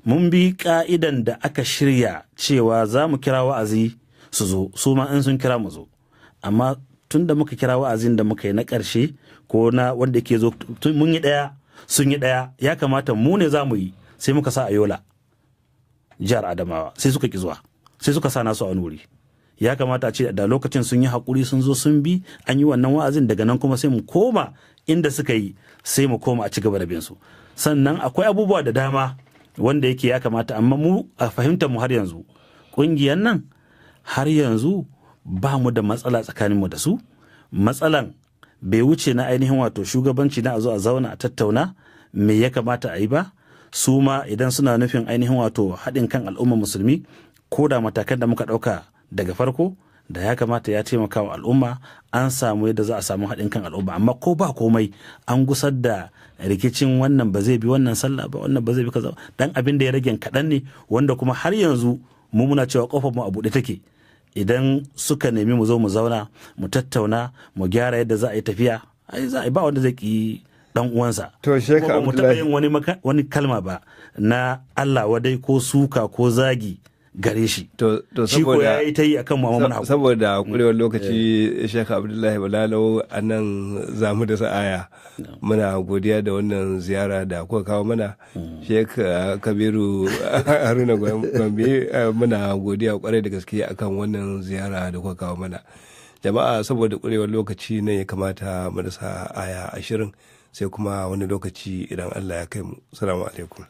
Mun bi ka'idan da aka shirya cewa za mu kira wa'azi su zo, su ma in sun kira mu zo. Amma tun da muka kira wa'azin da muka yi na ƙarshe ko na wanda ke zo mun yi ɗaya sun yi ɗaya, ya kamata mu ne za mu yi, sai muka sa a Yola jihar Adamawa, sai suka ki zuwa, sai suka sa nasu a wani wuri. Ya kamata a ce da lokacin sun yi haƙuri sun zo sun bi an yi wannan wa'azin, daga nan kuma sai mu koma inda suka yi, sai mu koma a ci gaba da bin su. Sannan akwai abubuwa da dama wanda yake ya kamata, amma mu a fahimtar mu har yanzu ƙungiyar nan har yanzu ba mu da matsala tsakaninmu da su. Matsalan bai wuce na ainihin wato shugabanci na a zo a zauna a tattauna me ya kamata a yi ba. Su ma idan suna nufin ainihin wato haɗin kan al'ummar musulmi, ko da matakan da muka ɗauka daga farko da ya kamata ya taimaka wa al'umma, an samu yadda za a samu haɗin kan al'umma. Amma ko ba komai an gusar da rikicin wannan ba zai bi wannan sallah ba, wannan ba zai bi kaza. Dan abin da ya rage kaɗan ne, wanda kuma har yanzu mu muna cewa kofar mu a buɗe take. Idan suka nemi mu zo mu zauna mu tattauna mu gyara yadda za a yi tafiya, ai za a yi, ba wanda zai ki dan uwansa. To Sheikh Abdullahi, mu taɓa yin wani kalma ba na Allah wadai ko suka ko zagi gare shi. To shi ko ya yi ta yi akan mu, amma muna saboda kurewar lokaci Sheikh Abdullahi Balalau a nan za mu da sa'aya. Muna godiya da wannan ziyara da kuka kawo mana. Sheikh Kabiru Haruna Gombe, muna godiya kwarai da gaske akan wannan ziyara da kuka kawo mana. Jama'a, saboda kurewar lokaci ne ya kamata mu da sa'aya 20, sai kuma wani lokaci idan Allah ya kai mu. Assalamu alaikum.